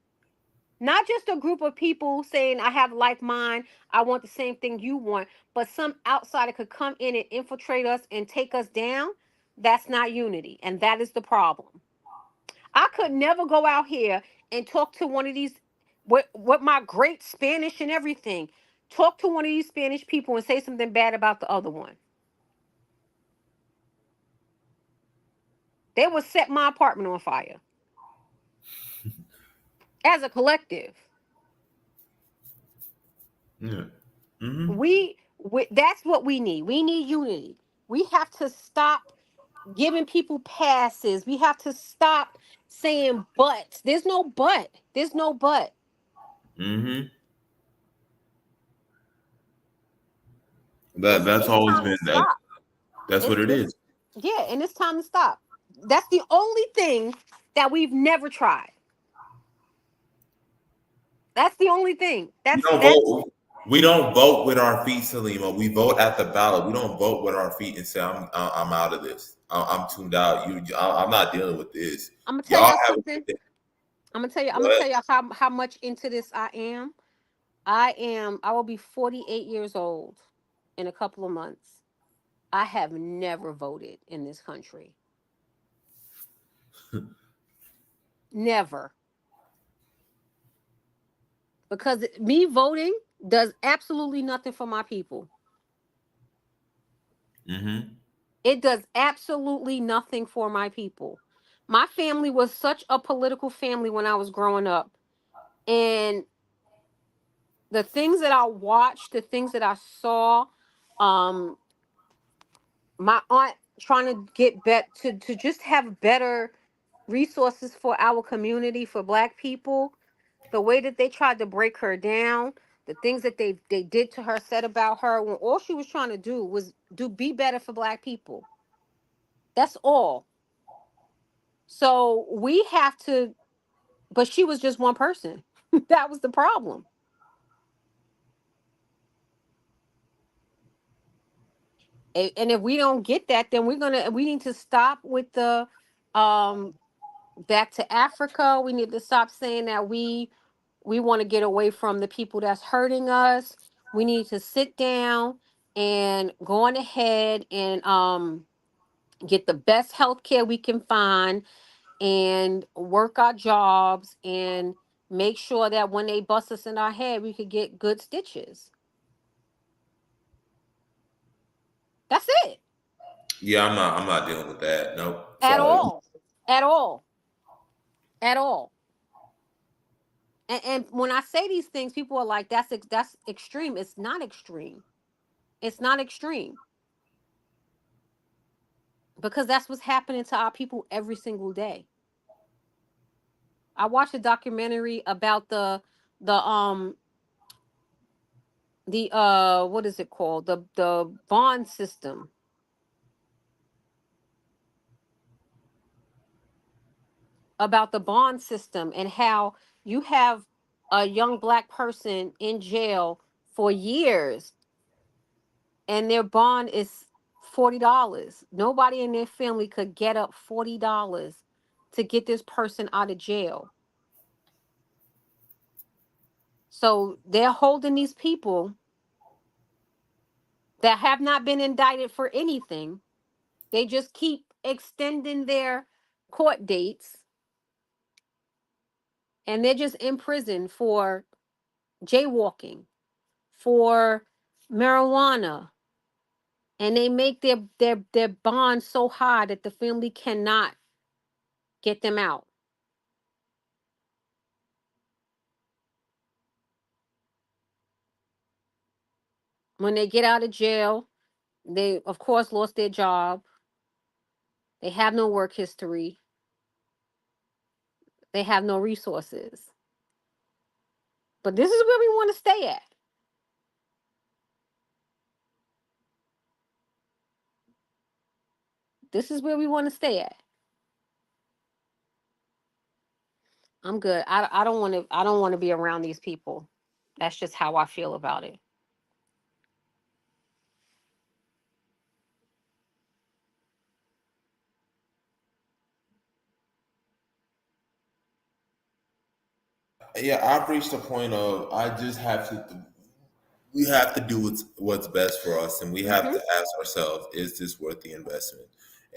Not just a group of people saying, "I have like mind, I want the same thing you want," but some outsider could come in and infiltrate us and take us down. That's not unity, and that is the problem. I could never go out here and talk to one of these with my great Spanish and everything. Talk to one of these Spanish people and say something bad about the other one. They would set my apartment on fire as a collective. Yeah. Hmm. We that's what we need. We need unity. We have to stop giving people passes. We have to stop saying but. There's no but. There's no but. Hmm. That's It's always time been to that. stop. That's what it It's is. Yeah, and it's time to stop. That's the only thing that we've never tried. That's the only thing. We That's don't that's vote. We don't vote with our feet, Salima. We vote at the ballot. We don't vote with our feet and say, I'm out of this. I'm tuned out. I'm not dealing with this. I'm gonna tell Y'all y'all have something. I'm gonna what? tell y'all how much into this I am. I will be 48 years old in a couple of months. I have never voted in this country. Never. Because me voting does absolutely nothing for my people. Hmm. It does absolutely nothing for my people. My family was such a political family when I was growing up. And the things that I watched, the things that I saw, um, my aunt trying to get to just have better resources for our community, for Black people, the way that they tried to break her down, the things that they did to her, said about her, when all she was trying to do was be better for Black people. That's all. So we have to, but she was just one person. That was the problem. And if we don't get that, then we need to stop with the um back to Africa. We need to stop saying that we want to get away from the people that's hurting us. We need to sit down and go on ahead and get the best health care we can find and work our jobs and make sure that when they bust us in our head, we could get good stitches. That's it. Yeah, I'm not dealing with that. Nope. At Sorry. all. At all. At all. And when I say these things, people are like, that's extreme. It's not extreme. It's not extreme because that's what's happening to our people every single day. I watched a documentary about the what is it called, the bond system, about the bond system and how you have a young black person in jail for years and their bond is $40. Nobody in their family could get up $40 to get this person out of jail. So they're holding these people that have not been indicted for anything. They just keep extending their court dates and they're just in prison for jaywalking, for marijuana, and they make their bond so high that the family cannot get them out. When they get out of jail, they of course lost their job. They have no work history. They have no resources. But this is where we want to stay at. This is where we want to stay at. I'm good. I don't want to be around these people. That's just how I feel about it. Yeah, I've reached a point of I just have to. We have to do what's best for us, and we have Mm-hmm. to ask ourselves: is this worth the investment?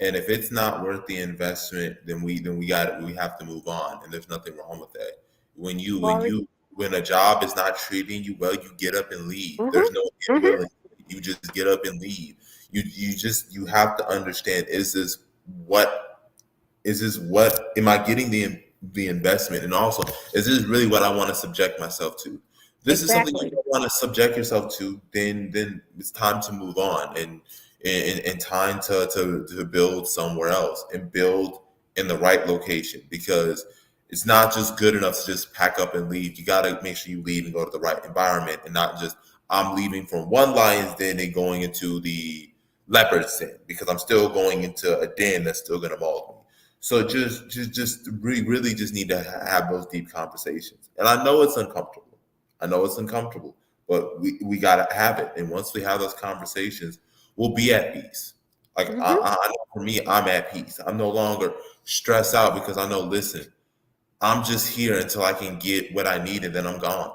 And if it's not worth the investment, then we have to move on, and there's nothing wrong with that. Sorry. When a job is not treating you well, you get up and leave. There's Mm-hmm. no Mm-hmm. willing. You just get up and leave. You have to understand: what what am I getting the investment, and also is this really what I want to subject myself to? If this is something you Exactly. don't want to subject yourself to, then it's time to move on, and time to build somewhere else and build in the right location, because it's not just good enough to just pack up and leave. You got to make sure you leave and go to the right environment, and not just I'm leaving from one lion's den and going into the leopard's den, because I'm still going into a den that's still going to maul me. So really just need to have those deep conversations. And I know it's uncomfortable. I know it's uncomfortable, but we got to have it. And once we have those conversations, we'll be at peace. Like Mm-hmm. I know for me, I'm at peace. I'm no longer stressed out, because I know, listen, I'm just here until I can get what I need, and then I'm gone.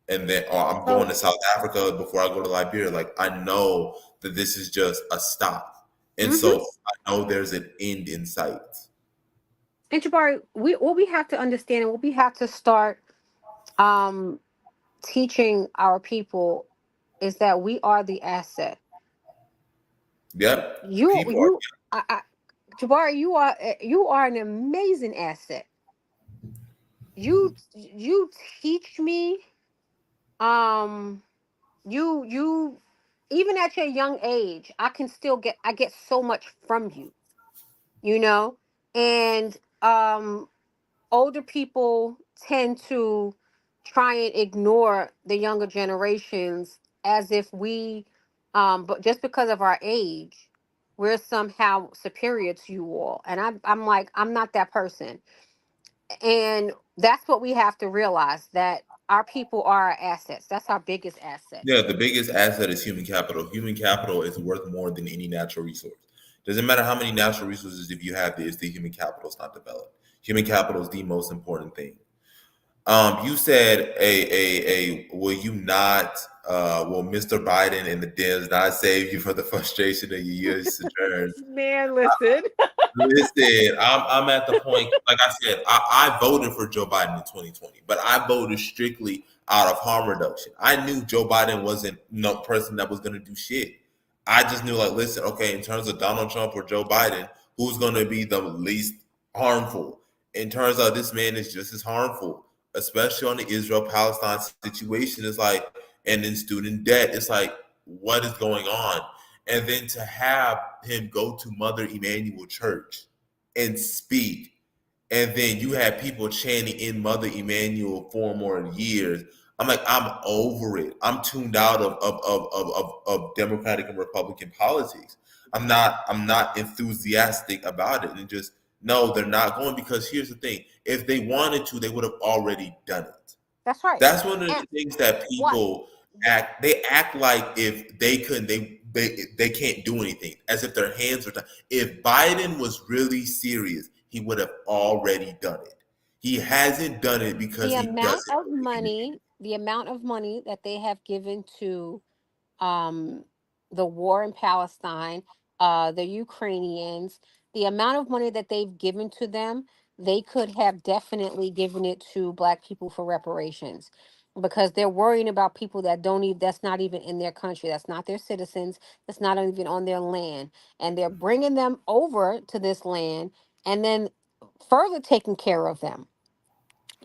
And then, or I'm going So, to South Africa before I go to Liberia. Like, I know that this is just a stop. And mm-hmm. so I know there's an end in sight. And Jabari, we what we have to understand and what we have to start um teaching our people is that we are the asset. Yep. You People are. you I Jabari, you are an amazing asset. You teach me um you even at your young age, I get so much from you, you know? And older people tend to try and ignore the younger generations as if we but just because of our age. we're somehow superior to you all. And I'm like, I'm not that person. And that's what we have to realize, that our people are our assets. That's our biggest asset. Yeah, the biggest asset is human capital. Human capital is worth more than any natural resource. Doesn't matter how many natural resources if you have if the human capital is not developed. Human capital is the most important thing. You said will you not will Mr. Biden and the Dems not save you from the frustration of your years sojourn? Man, listen. Listen, I'm at the point, like I said, I voted for Joe Biden in 2020, but I voted strictly out of harm reduction. I knew Joe Biden wasn't no person that was going to do shit. I just knew, like, listen, okay, in terms of Donald Trump or Joe Biden, who's going to be the least harmful? In terms of this man is just as harmful, especially on the Israel-Palestine situation. It's like, and then student debt. It's like, what is going on? And then to have him go to Mother Emanuel Church and speak, and then you have people chanting in Mother Emanuel 4 more years. I'm like, I'm over it. I'm tuned out of Democratic and Republican politics. I'm not enthusiastic about it, and just no, they're not going, because here's the thing: if they wanted to, they would have already done it. That's right. That's one of And the things that what? people act. They act like if they couldn't, they can't do anything, as if their hands are tied. If Biden was really serious, he would have already done it. He hasn't done it because The he amount doesn't of believe in it. money, the amount of money that they have given to um, the war in Palestine, the Ukrainians, the amount of money that they've given to them, they could have definitely given it to Black people for reparations, because they're worrying about people that don't even, that's not even in their country, that's not their citizens, that's not even on their land, and they're bringing them over to this land and then further taking care of them.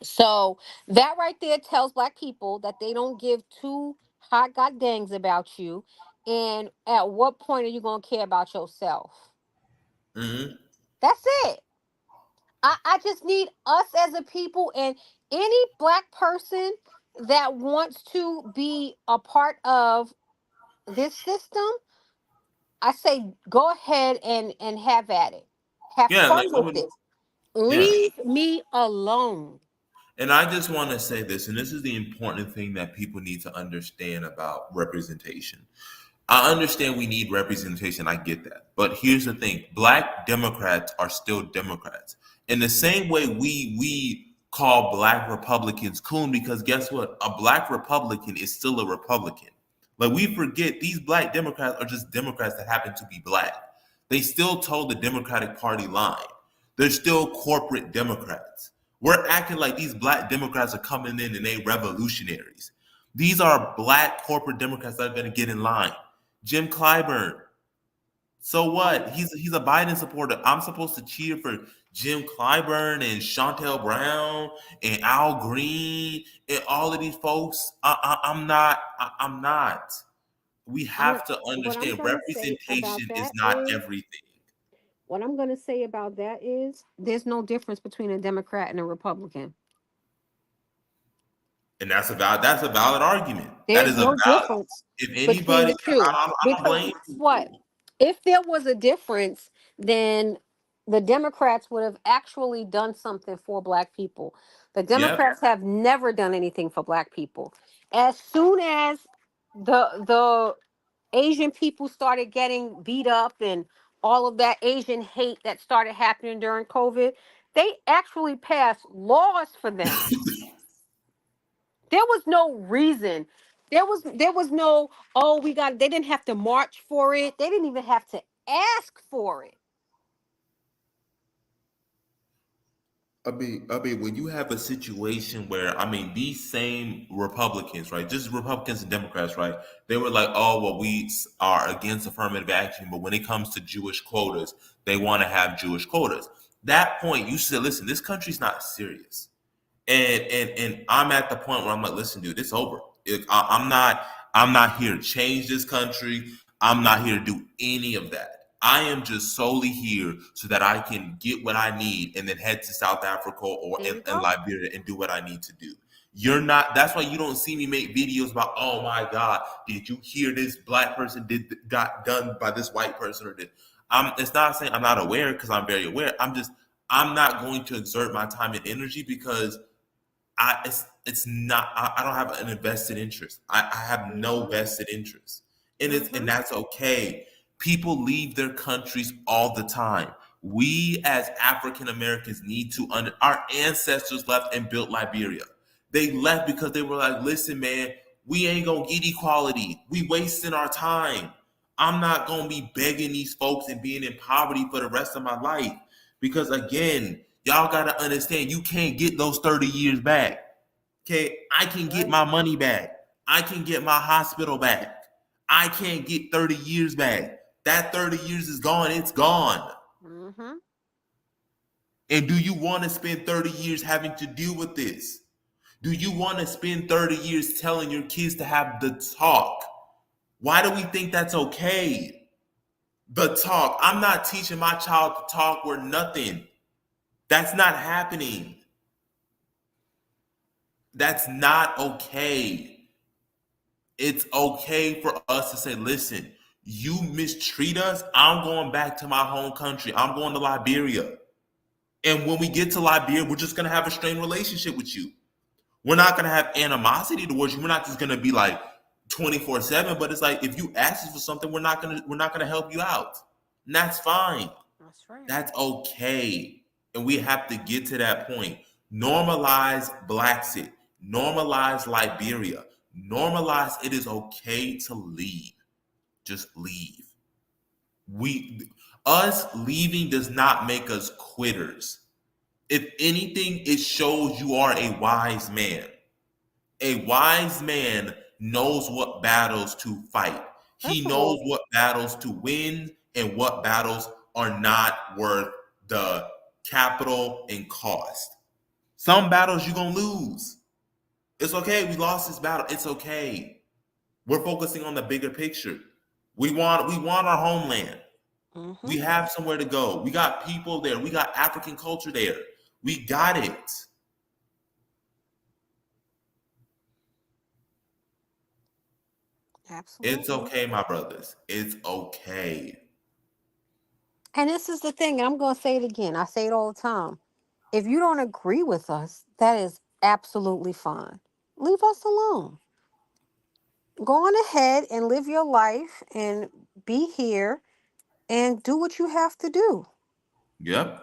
So that right there tells Black people that they don't give two hot goddangs about you. And at what point are you gonna care about yourself? Mhm. That's it. I just need us as a people, and any Black person that wants to be a part of this system, I say go ahead and have at it. Have Yeah, fun like with nobody. it. Yeah, Leave me alone. and I just want to say this, and this is the important thing that people need to understand about representation. I understand we need representation. I get that. But here's the thing: Black Democrats are still Democrats. In the same way we call Black Republicans coon, because guess what? A Black Republican is still a Republican. Like, we forget these Black Democrats are just Democrats that happen to be Black. They still told the Democratic Party line. They're still corporate Democrats. We're acting like these Black Democrats are coming in and they revolutionaries. These are Black corporate Democrats that are going to get in line. Jim Clyburn. So what? He's a Biden supporter. I'm supposed to cheer for Jim Clyburn and Chantel Brown and Al Green and all of these folks. I'm not. I'm not. We I'm have to what I'm understand gonna say about representation is that not is everything, what I'm going to say about that is there's no difference between a Democrat and a Republican. and that's a valid argument. That There's is a no valid. difference If between anybody, the two. I don't Because blame guess what? people. If there was a difference, then the Democrats would have actually done something for Black people. The Yep. Democrats have never done anything for Black people. As soon as the Asian people started getting beat up and all of that Asian hate that started happening during COVID, they actually passed laws for them. There was no reason. There was no, oh, we got, they didn't have to march for it. They didn't even have to ask for it. I mean, when you have a situation where, I mean, these same Republicans, right, just Republicans and Democrats, right, they were like, oh, well, are against affirmative action, but when it comes to Jewish quotas, they want to have Jewish quotas. That point, you said, listen, this country's not serious. And I'm at the point where I'm like, listen, dude, it's over. I'm not here to change this country. I'm not here to do any of that. I am just solely here so that I can get what I need and then head to South Africa or There you in go. Liberia and do what I need to do. You're not. That's why you don't see me make videos about, oh my God, did you hear this Black person got done by this white person or this? It's not saying I'm not aware, because I'm very aware. I'm not going to exert my time and energy because it's not. I don't have an invested interest. I have no vested interest, and that's okay. People leave their countries all the time. We as African Americans need to our ancestors left and built Liberia. They left because they were like, listen, man, we ain't gonna get equality. We wasting our time. I'm not gonna be begging these folks and being in poverty for the rest of my life. Because again, y'all gotta understand, you can't get those 30 years back. Okay, I can get my money back. I can get my hospital back. I can't get 30 years back. That 30 years is gone. It's gone. Mm-hmm. And do you want to spend 30 years having to deal with this? Do you want to spend 30 years telling your kids to have the talk? Why do we think that's okay? The talk. I'm not teaching my child to talk or nothing. That's not happening. That's not okay. It's okay for us to say, listen, you mistreat us, I'm going back to my home country. I'm going to Liberia. And when we get to Liberia, we're just going to have a strained relationship with you. We're not going to have animosity towards you. We're not just going to be like 24/7, but it's like, if you ask us for something, we're not going to help you out. And that's fine. That's right. That's okay. And we have to get to that point. Normalize Blacksit. Normalize Liberia. Normalize it is okay to leave. Just leave. Us leaving does not make us quitters. If anything, it shows you are a wise man. A wise man knows what battles to fight. He knows what battles to win and what battles are not worth the capital and cost. Some battles you're going to lose. It's okay. We lost this battle. It's okay. We're focusing on the bigger picture. We want our homeland. Mm-hmm. We have somewhere to go. We got people there. We got African culture there. We got it. Absolutely. It's okay, my brothers. It's okay. And this is the thing, and I'm going to say it again. I say it all the time. If you don't agree with us, that is absolutely fine. Leave us alone. Go on ahead and live your life and be here and do what you have to do. Yep.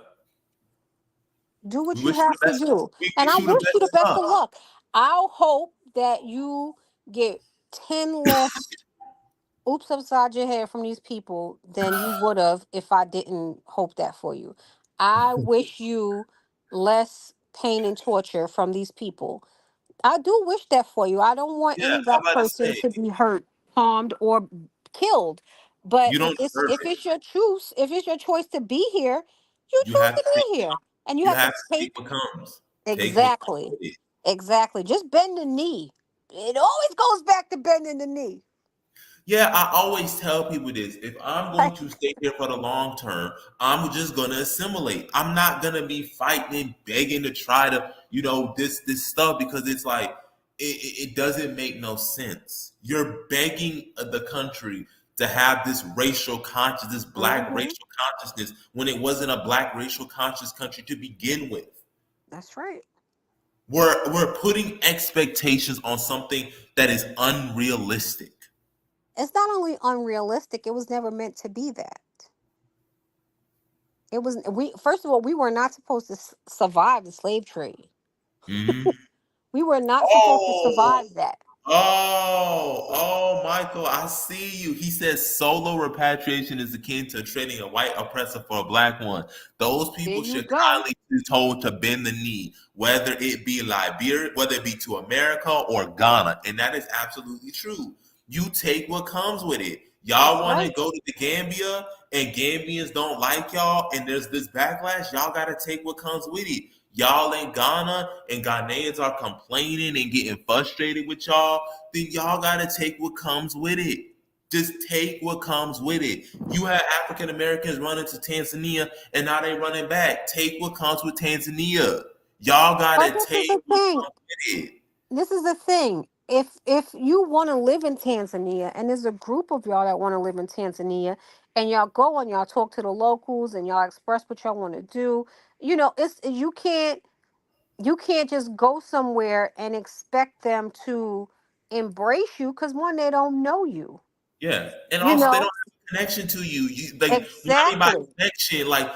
Do what We you wish you have the to best. do. We And I wish you the wish best you the of best luck. of luck. I'll hope that you get 10 less oops upside your head from these people than you would have if I didn't hope that for you. I wish you less pain and torture from these people. I do wish that for you. I don't want Yeah, any I'm black about to person say, to be hurt, harmed, or killed. But you don't deserve if it. it's your choice, if it's your choice to be here, you You choose have to to take be here, and you you have to have to take take what comes. Take what comes exactly, with it. exactly. Just bend the knee. It always goes back to bending the knee. Yeah, I always tell people this. If I'm going Like, to stay here for the long term, I'm just gonna assimilate. I'm not gonna be fighting and begging to try to, this stuff, because it's like it doesn't make no sense. You're begging the country to have this racial conscious, this black mm-hmm, racial consciousness, when it wasn't a black racial conscious country to begin with. that's right. We're putting expectations on something that is unrealistic. It's not only unrealistic; it was never meant to be that. It was we. First of all, we were not supposed to survive the slave trade. Mhm. We were not supposed to Oh, survive that. Michael, I see you. He says solo repatriation is akin to trading a white oppressor for a black one. Those There people you should go. kindly be told to bend the knee, whether it be Liberia, whether it be to America or Ghana. And that is absolutely true. You take what comes with it. That's Y'all want to right. go to the Gambia and Gambians don't like y'all and there's this backlash. Y'all got to take what comes with it. Y'all in Ghana and Ghanaians are complaining and getting frustrated with y'all, then y'all got to take what comes with it. Just take what comes with it. You had African Americans running to Tanzania and now they running back. Take what comes with Tanzania. Y'all got But to this is take the what thing. comes with it. This is the thing. if you want to live in Tanzania, and there's a group of y'all that want to live in Tanzania, and y'all go and y'all talk to the locals and y'all express what y'all want to do, it's you can't just go somewhere and expect them to embrace you, because one, they don't know you. Yeah, and You also they don't know have a connection to you. You like what I mean by exactly. connection, like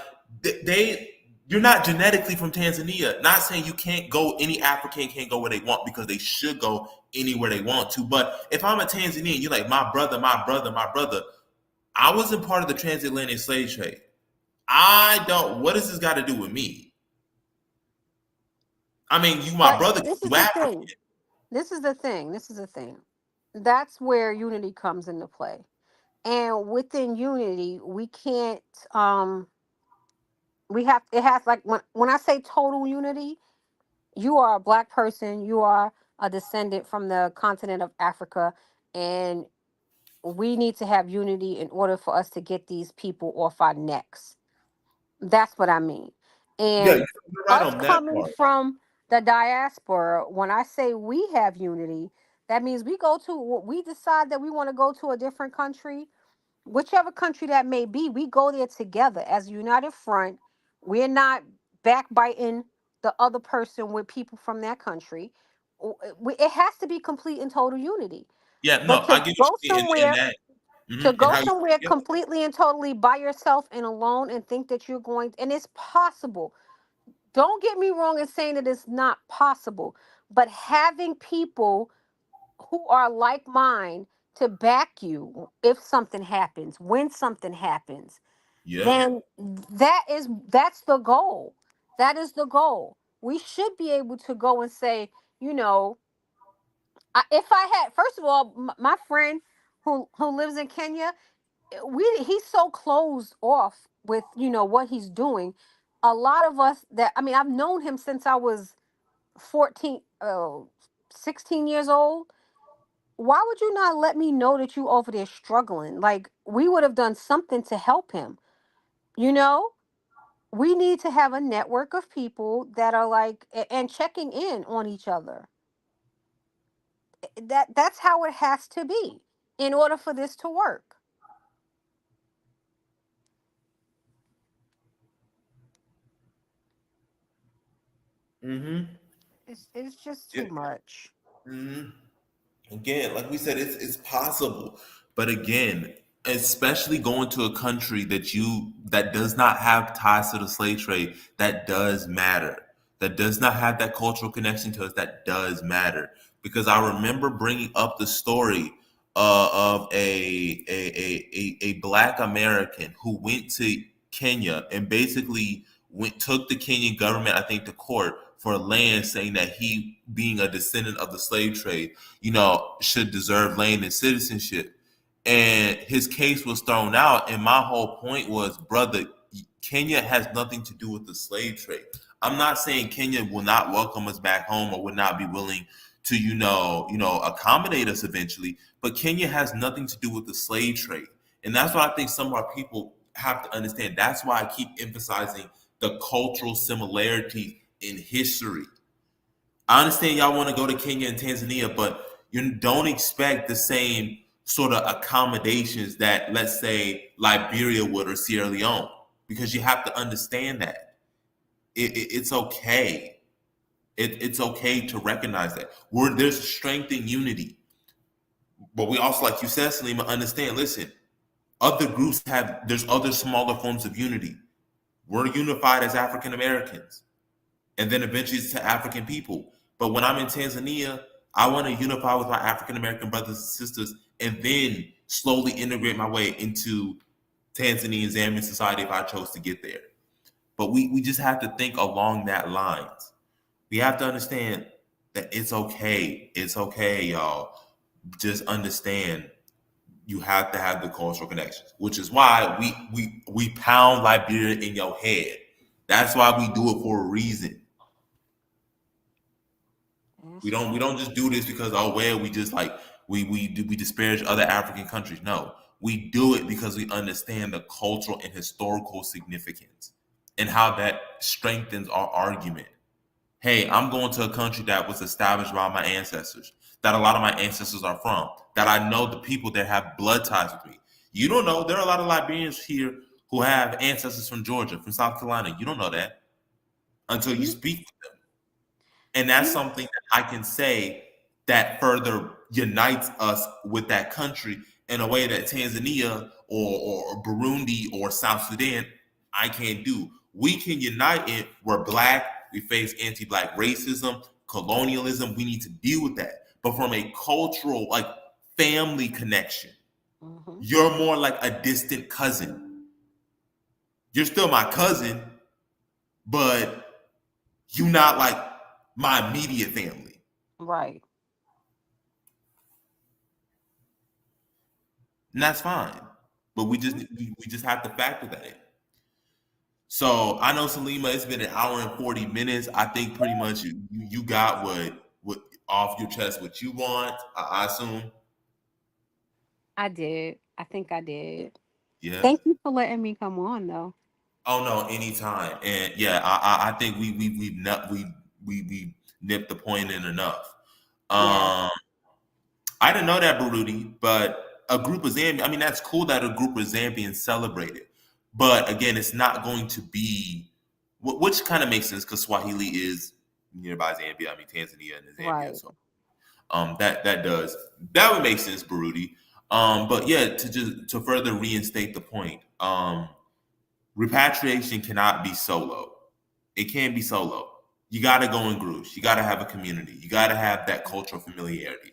you're not genetically from Tanzania. Not saying you can't go, any African can't go where they want, because they should go anywhere they want to. But if I'm a Tanzanian, you're like my brother, my brother, my brother. I wasn't part of the transatlantic slave trade. I don't. What does this got to do with me? I mean, you my But brother, this is you the African. thing. This is the thing. This is the thing. That's where unity comes into play. And within unity, we can't we have it has, like, when I say total unity, you are a black person, you are a descendant from the continent of Africa, and we need to have unity in order for us to get these people off our necks. That's what I mean. Yeah, And you're right us on that coming part. from the diaspora, when I say we have unity, that means we decide that we want to go to a different country, whichever country that may be, we go there together as a united front. We're not backbiting the other person with people from that country. It has to be complete and total unity. Yeah, But no, I get what you mean in that. And go how you. somewhere Yep. completely and totally by yourself and alone and think that you're going, and it's possible. Don't get me wrong in saying that it's not possible, but having people who are like mind to back you if something happens, when something happens, Yep. then that's the goal. That is the goal. We should be able to go and say, you know, if I had, first of all, my friend who lives in Kenya, he's so closed off with what he's doing. A lot of us that, I mean, I've known him since I was 14, 16 years old. Why would you not let me know that you over there struggling? Like, we would have done something to help him. You know, we need to have a network of people that are like and checking in on each other. That's how it has to be in order for this to work. Mm-hmm. It's just Yeah. too much. Mm-hmm. Again, like we said, it's possible, but again, especially going to a country that does not have ties to the slave trade, that does matter. That does not have that cultural connection to us, that does matter. Because I remember bringing up the story of a black American who went to Kenya and basically took the Kenyan government, I think, to court for land, saying that he, being a descendant of the slave trade, should deserve land and citizenship. And his case was thrown out. And my whole point was, brother, Kenya has nothing to do with the slave trade. I'm not saying Kenya will not welcome us back home or would not be willing to, accommodate us eventually. But Kenya has nothing to do with the slave trade. And that's what I think some of our people have to understand. That's why I keep emphasizing the cultural similarities in history. I understand y'all want to go to Kenya and Tanzania, but you don't expect the same sort of accommodations that, let's say, Liberia would, or Sierra Leone, because you have to understand that it's okay. It's okay to recognize that there's strength in unity, but we also, like you said, Salima, understand. Listen, other groups there's other smaller forms of unity. We're unified as African Americans, and then eventually to African people. But when I'm in Tanzania, I want to unify with my African American brothers and sisters, and then slowly integrate my way into Tanzanian Zambian society if I chose to get there. But we just have to think along that lines. We have to understand that it's okay. It's okay, y'all. Just understand you have to have the cultural connections, which is why we pound Liberia in your head. That's why we do it for a reason. We That's don't we true. don't just do this because, oh well, we just like we disparage other African countries. No, we do it because we understand the cultural and historical significance and how that strengthens our argument. hey, I'm going to a country that was established by my ancestors, that a lot of my ancestors are from, that I know the people that have blood ties with me. You don't know. There are a lot of Liberians here who have ancestors from Georgia, from South Carolina. You don't know that until you You, speak. And that's you, something that I can say that further unites us with that country in a way that Tanzania or Burundi or South Sudan, I can't do. We can unite it. We're black. We face anti-black racism, colonialism. We need to deal with that. But from a cultural, like family connection, mhm, you're more like a distant cousin. You're still my cousin, but you're not like my immediate family. right. And that's fine. But Mhm. we just have to factor that in. So I know Salima, it's been an hour and 40 minutes. I think pretty much you got what off your chest what you want, I assume. I did. I think I did. Yeah. Thank you for letting me come on, though. Oh no, anytime. And yeah, I think we nipped the point in enough. Yeah. Um I didn't know that, Baruti, but a group of Zambians, I mean, that's cool that a group of Zambians celebrated. But again, it's not going to be, which kind of makes sense because Swahili is nearby Zambia. I mean, Tanzania and Zambia. Right. So that would make sense, Baruti. But yeah, to further reinstate the point, repatriation cannot be solo. It can't be solo. You got to go in groups. You got to have a community. You got to have that cultural familiarity.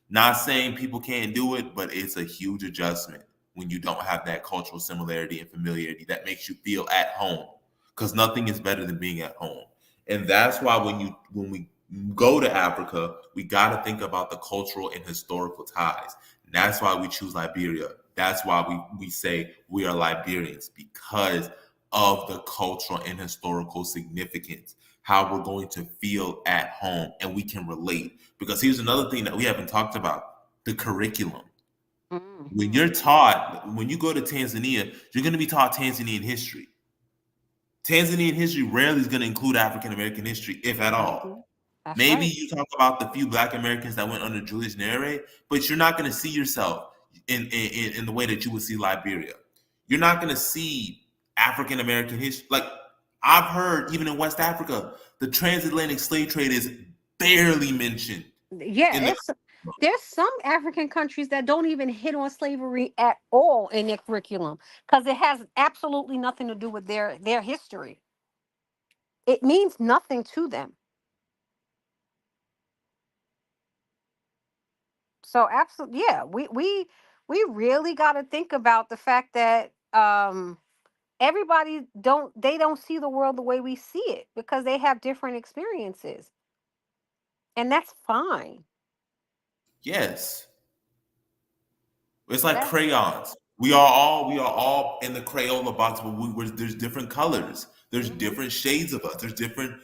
Not saying people can't do it, but it's a huge adjustment when you don't have that cultural similarity and familiarity that makes you feel at home. Because nothing is better than being at home. And that's why when we go to Africa, we got to think about the cultural and historical ties. And that's why we choose Liberia. That's why we say we are Liberians because of the cultural and historical significance, how we're going to feel at home and we can relate. Because here's another thing that we haven't talked about, the curriculum. When Hmm. you're taught, when you go to Tanzania, you're going to be taught Tanzanian history. Tanzanian history rarely is going to include African American history, if at Hmm. all. That's Maybe right. you talk about the few Black Americans that went under Julius Nyerere, but you're not going to see yourself in the way that you would see Liberia. You're not going to see African American history. Like I've heard, even in West Africa, the transatlantic slave trade is barely mentioned in Yeah, the. there's some African countries that don't even hit on slavery at all in their curriculum because it has absolutely nothing to do with their history. It means nothing to them. So absolutely, yeah, we really got to think about the fact that everybody don't see the world the way we see it because they have different experiences, and that's fine. Yes, it's like That crayons. We are all in the Crayola box, but there's different colors. There's hmm different shades of us. There's different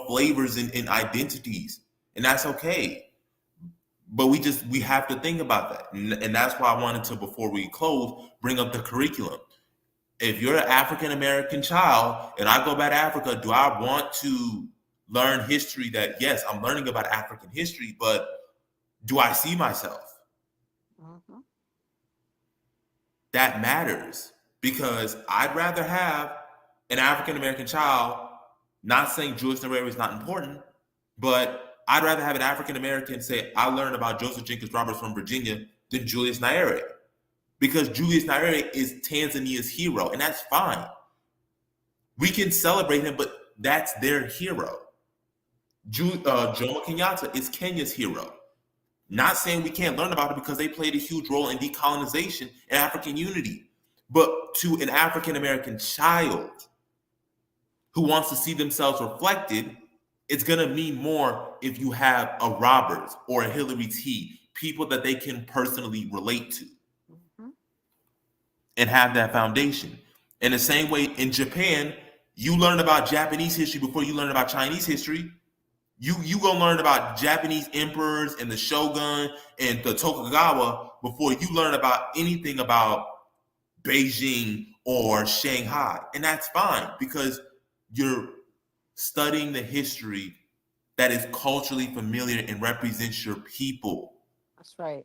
flavors and identities, and that's okay. But we have to think about that, and that's why I wanted to, before we close, bring up the curriculum. If you're an African American child and I go back to Africa, do I want to learn history? That yes, I'm learning about African history, but do I see myself? hmm That matters because I'd rather have an African American child. Not saying Julius Nyerere is not important, but I'd rather have an African American say, I learned about Joseph Jenkins Roberts from Virginia than Julius Nyerere. Because Julius Nyerere is Tanzania's hero, and that's fine. We can celebrate him, but that's their hero. Jomo Kenyatta is Kenya's hero. Not saying we can't learn about it because they played a huge role in decolonization and African unity. But to an African American child who wants to see themselves reflected, it's going to mean more if you have a Roberts or a Hillary T, people that they can personally relate to hmm and have that foundation. In the same way, in Japan, you learn about Japanese history before you learn about Chinese history. You gonna learn about Japanese emperors and the shogun and the Tokugawa before you learn about anything about Beijing or Shanghai. And that's fine because you're studying the history that is culturally familiar and represents your people. That's right.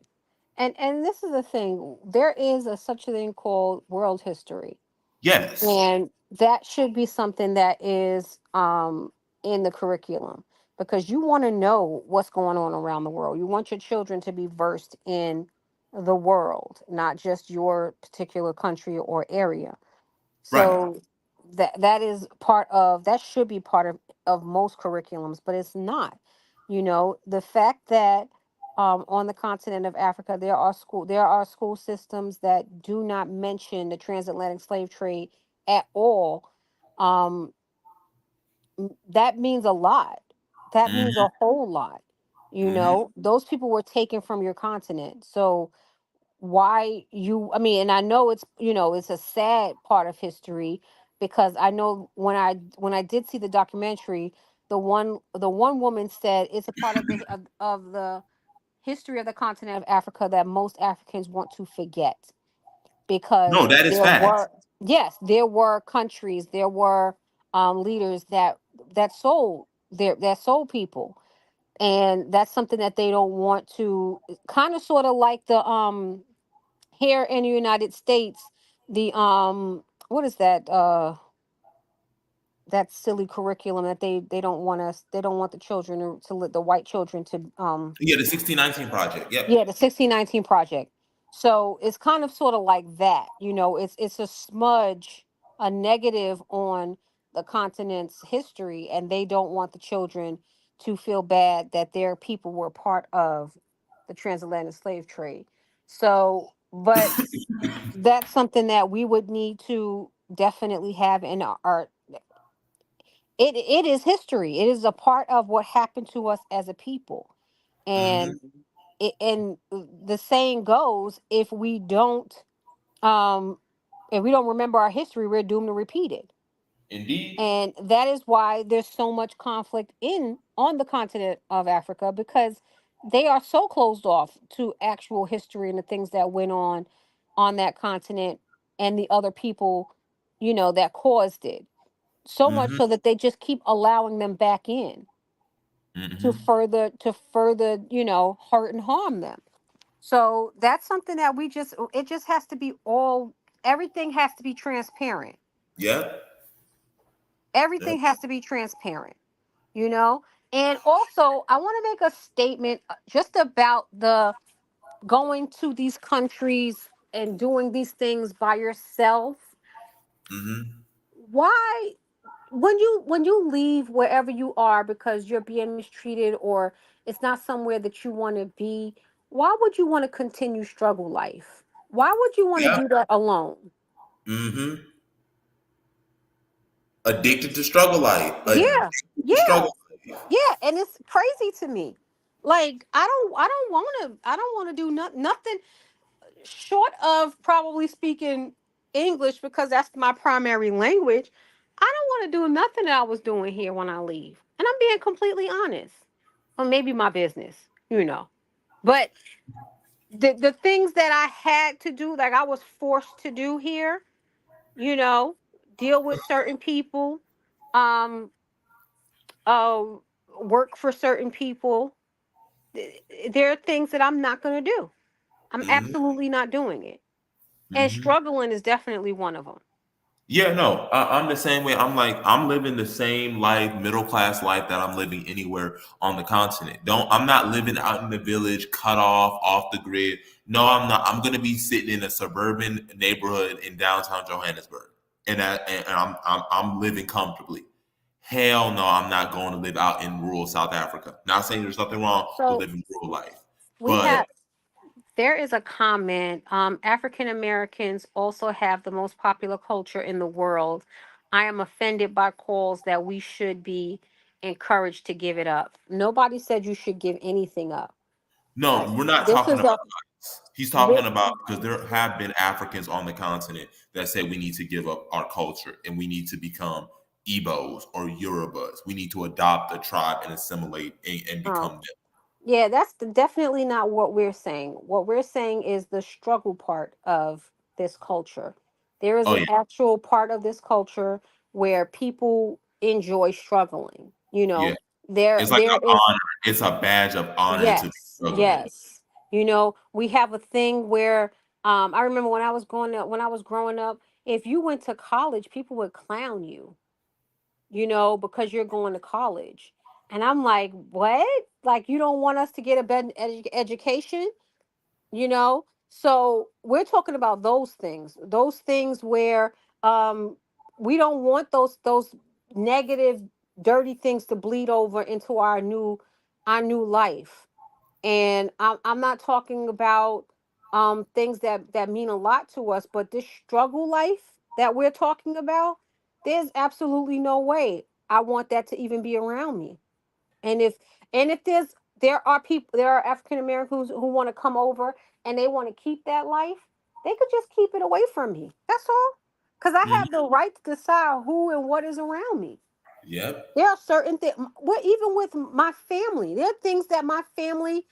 And this is the thing. There is a such a thing called world history. Yes. And that should be something that is in the curriculum, because you want to know what's going on around the world. You want your children to be versed in the world, not just your particular country or area. Right. So that is part of, that should be part of most curriculums, but it's not. The fact that on the continent of Africa there are school systems that do not mention the transatlantic slave trade at all. um that means a lot. That means Hmm. a whole lot. Hmm. Those people were taken from your continent. So why you I mean, and I know it's a sad part of history, because I know when I did see the documentary, the one woman said it's a part of the history of the continent of Africa that most Africans want to forget, No, because that is there fact. were, yes, there were countries, there were leaders that sold people. And that's something that they don't want to, kind of sort of like the here in the United States, the what is that silly curriculum that they don't want the children the white children to Yeah, the 1619 project. Yep. yeah, the 1619 project. So it's kind of sort of like that. It's a smudge, a negative on the continent's history, and they don't want the children to feel bad that their people were part of the transatlantic slave trade. So, but that's something that we would need to definitely have in our it is history. It is a part of what happened to us as a people. Hmm. And the saying goes, um if we don't remember our history, we're doomed to repeat it. Indeed. And that is why there's so much conflict in on the continent of Africa, because they are so closed off to actual history and the things that went on that continent, and the other people that caused it. So much Hmm. so that they just keep allowing them back in to Hmm. further hurt and harm them. So that's something that it just has to be all, everything has to be transparent. Yep. Yep. Everything has to be transparent, you know? And also, I want to make a statement just about the going to these countries and doing these things by yourself. Hmm. Why, when you leave wherever you are because you're being mistreated, or it's not somewhere that you want to be, why would you want to continue struggle life? Why would you want to Yep. do that alone? Hmm. Addicted to struggle life. Yeah, Addicted to yeah, struggle life. yeah, and it's crazy to me. Like, I don't want to do nothing short of probably speaking English, because that's my primary language. I don't want to do nothing that I was doing here when I leave. And I'm being completely honest. Or maybe my business. But the things that I had to do, like I was forced to do here, you know, deal with certain people, um, uh, work for certain people. There are things that I'm not going to do. I'm Hmm. absolutely not doing it. And Hmm. struggling is definitely one of them. Yeah, no, I'm the same way. I'm like, I'm living the same life, middle class life that I'm living anywhere on the continent. I'm not living out in the village, cut off the grid. No, I'm not. I'm gonna be sitting in a suburban neighborhood in downtown Johannesburg, and I'm living comfortably. Hell no, I'm not going to live out in rural South Africa. Not saying there's nothing wrong with So living rural life, we but have there is a comment. African Americans also have the most popular culture in the world. I am offended by calls that we should be encouraged to give it up. Nobody said you should give anything up. no, we're not This talking is about a rights. He's talking this, about because there have been Africans on the continent that say we need to give up our culture and we need to become Igbos or Yorubas. We need to adopt a tribe and assimilate and oh, become them. yeah, that's definitely not what we're saying. What we're saying is the struggle part of this culture. There is Oh an yeah, actual part of this culture where people enjoy struggling. yeah. It's like there an is. honor. It's a badge of honor to be Yes, struggling. yes. We have a thing where I remember when I was growing up, if you went to college, people would clown you, because you're going to college. And I'm like, "What? Like you don't want us to get a better education?" So we're talking about those things where um we don't want those negative dirty things to bleed over into our new life. And I'm not talking about things that mean a lot to us, but this struggle life that we're talking about, there's absolutely no way I want that to even be around me. And if there are African Americans who want to come over and they want to keep that life, they could just keep it away from me. That's all. Because I Mhm. have the right to decide who and what is around me. Yep. There are certain things, even with my family, there are things that my family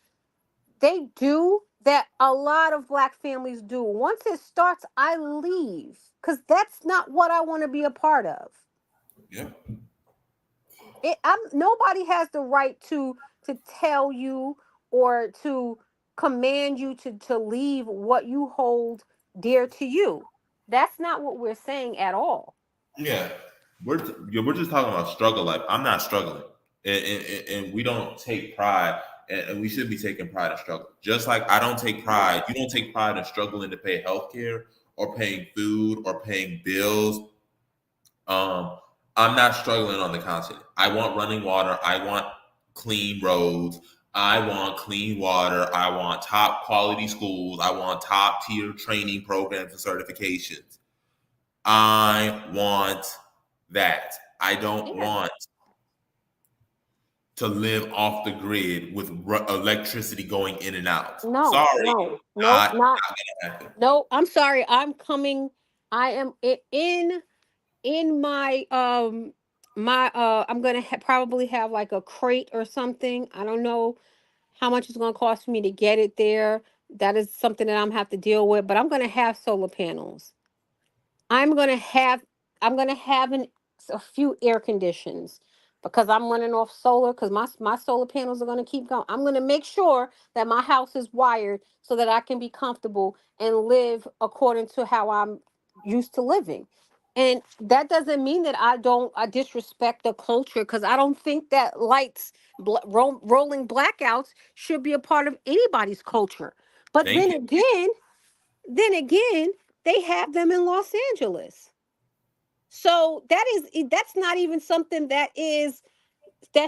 they do that a lot of black families do. Once it starts, I leave because that's not what I want to be a part of. Yep. Nobody has the right to tell you or to command you to leave what you hold dear to you. That's not what we're saying at all. Yeah. We're just talking about struggle life. I'm not struggling, and we don't take pride, and we should be taking pride in struggle. Just like I don't take pride, you don't take pride in struggling to pay health care or paying food or paying bills. Um, I'm not struggling on the continent. I want running water. I want clean roads. I want clean water. I want top quality schools. I want top tier training programs and certifications. I want that. I don't Yeah. want to live off the grid with electricity going in and out. No, Sorry, no, no, not not gonna happen. no. I'm sorry. I am in my I'm gonna probably have like a crate or something. I don't know how much it's gonna cost for me to get it there. That is something that I'm have to deal with. But I'm gonna have solar panels. I'm gonna have I'm gonna have a few air conditions because I'm running off solar because my solar panels are gonna keep going. I'm gonna make sure that my house is wired so that I can be comfortable and live according to how I'm used to living. And that doesn't mean that I disrespect the culture because I don't think that rolling blackouts should be a part of anybody's culture. But Thank then you. again, then again, they have them in Los Angeles. So that's not even something that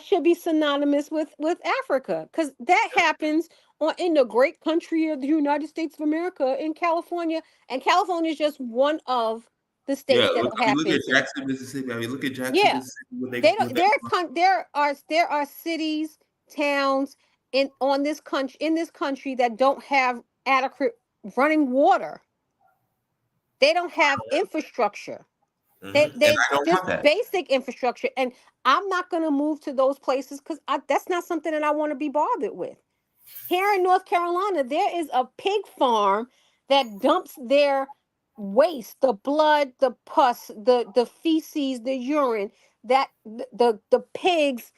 should be synonymous with Africa because that happens in the great country of the United States of America in California, and California is just one of the Yeah, states that it look at happens in. Jackson, Mississippi. I mean, look at Jackson, Yeah, Mississippi. they don't. There are towns in this country that don't have adequate running water. They don't have infrastructure. And They I don't just want that. basic infrastructure, and I'm not going to move to those places because that's not something that I want to be bothered with. Here in North Carolina, there is a pig farm that dumps their waste, the blood, the pus, the feces, the urine that the pigs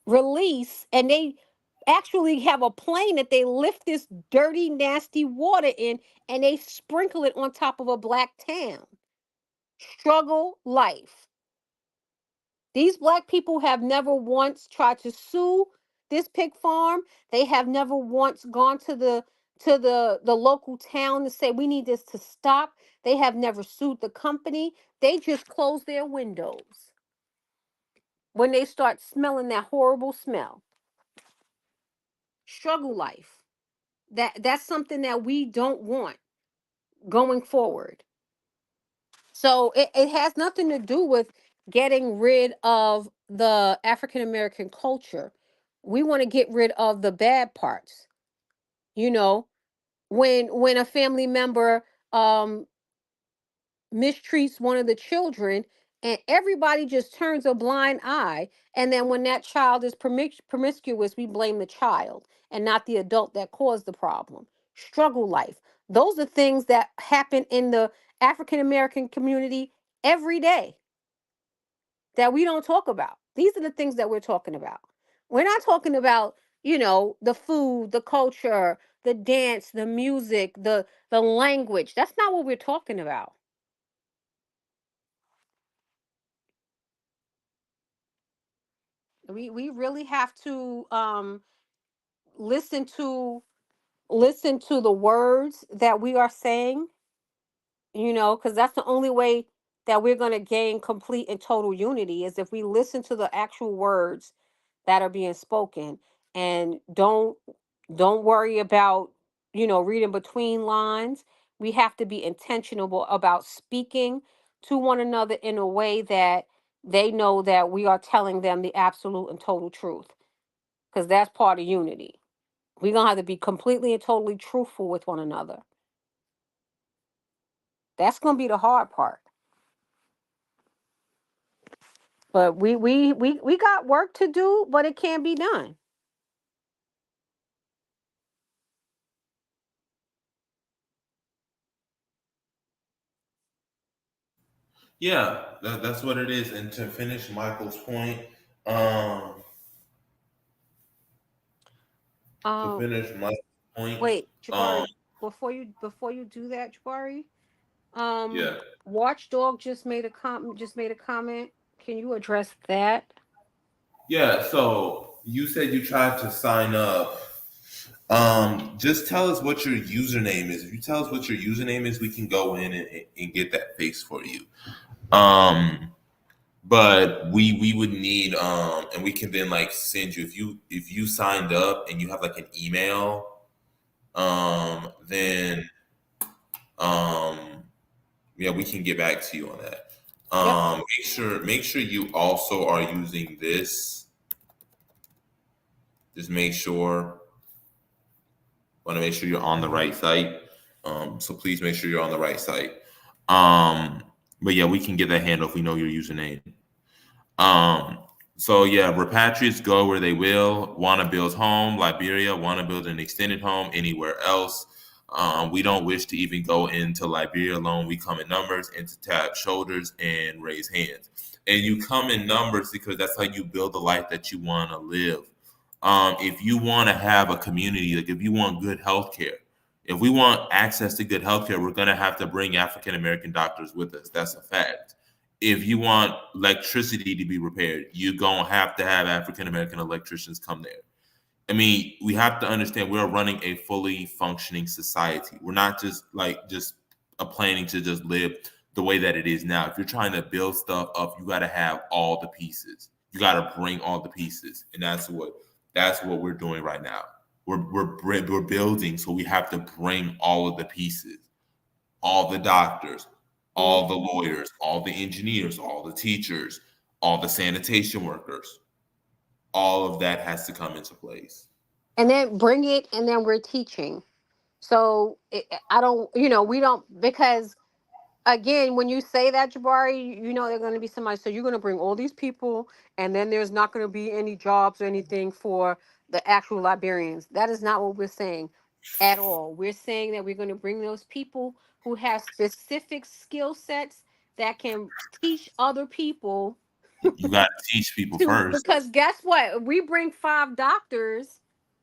release, and they actually have a plane that they lift this dirty, nasty water in, and they sprinkle it on top of a black town. Struggle life. These black people have never once tried to sue this pig farm. They have never once gone to the local town to say we need this to stop. They have never sued the company. They just close their windows when they start smelling that horrible smell. Struggle life. That's something that we don't want going forward. So it has nothing to do with getting rid of the African American culture. We want to get rid of the bad parts. You know, when a family member um mistreats one of the children and everybody just turns a blind eye, and then when that child is promiscuous, we blame the child and not the adult that caused the problem. Struggle life. Those are things that happen in the African American community every day that we don't talk about. These are the things that we're talking about. We're not talking about, the food, the culture, the dance, the music, the language. That's not what we're talking about. We really have to listen to listen to the words that we are saying, because that's the only way that we're going to gain complete and total unity is if we listen to the actual words that are being spoken, and don't worry about reading between lines. We have to be intentional about speaking to one another in a way that they know that we are telling them the absolute and total truth, because that's part of unity. We're going to have to be completely and totally truthful with one another. That's going to be the hard part. But we got work to do, but it can be done. Yeah, that's what it is. And to finish Michael's point, um, to Um, finish Michael's point, Wait, um, Jabari, before you do that, Jabari, um, yeah, Watchdog just made a comment. Can you address that? yeah. So you said you tried to sign up. Just tell us what your username is. If you tell us what your username is, we can go in and get that fixed for you. Um, but we would need and we can then like send you if you signed up and you have like an email, then um yeah, we can get back to you on that. Yep. Make sure you also are using this. Just want to make sure you're on the right site. So please make sure you're on the right site. Um, but yeah, we can get that handle if we know your username. Um, so yeah, repatriates go where they will. Want to build home, Liberia. Want to build an extended home anywhere else. We don't wish to even go into Liberia alone. We come in numbers and to tap shoulders and raise hands. And you come in numbers because that's how you build the life that you want to live. If you want to have a community, like if you want good health care, if we want access to good health care, we're going to have to bring African American doctors with us. That's a fact. If you want electricity to be repaired, you're going to have African American electricians come there. I mean, we have to understand we're running a fully functioning society. We're not just a planning to just live the way that it is now. If you're trying to build stuff up, you got to have all the pieces. You got to bring all the pieces, and that's what we're doing right now. We're building, so we have to bring all of the pieces, all the doctors, all the Hmm. lawyers, all the engineers, all the teachers, all the sanitation workers. All of that has to come into place. And then bring it, and then we're teaching. So I don't, we don't, because again, when you say that, Jabari, they're going to be somebody. So you're going to bring all these people, and then there's not going to be any jobs or anything for the actual Liberians. That is not what we're saying at all. We're saying that we're going to bring those people who have specific skill sets that can teach other people You got to teach people to, first. because guess what? If we bring 5 doctors,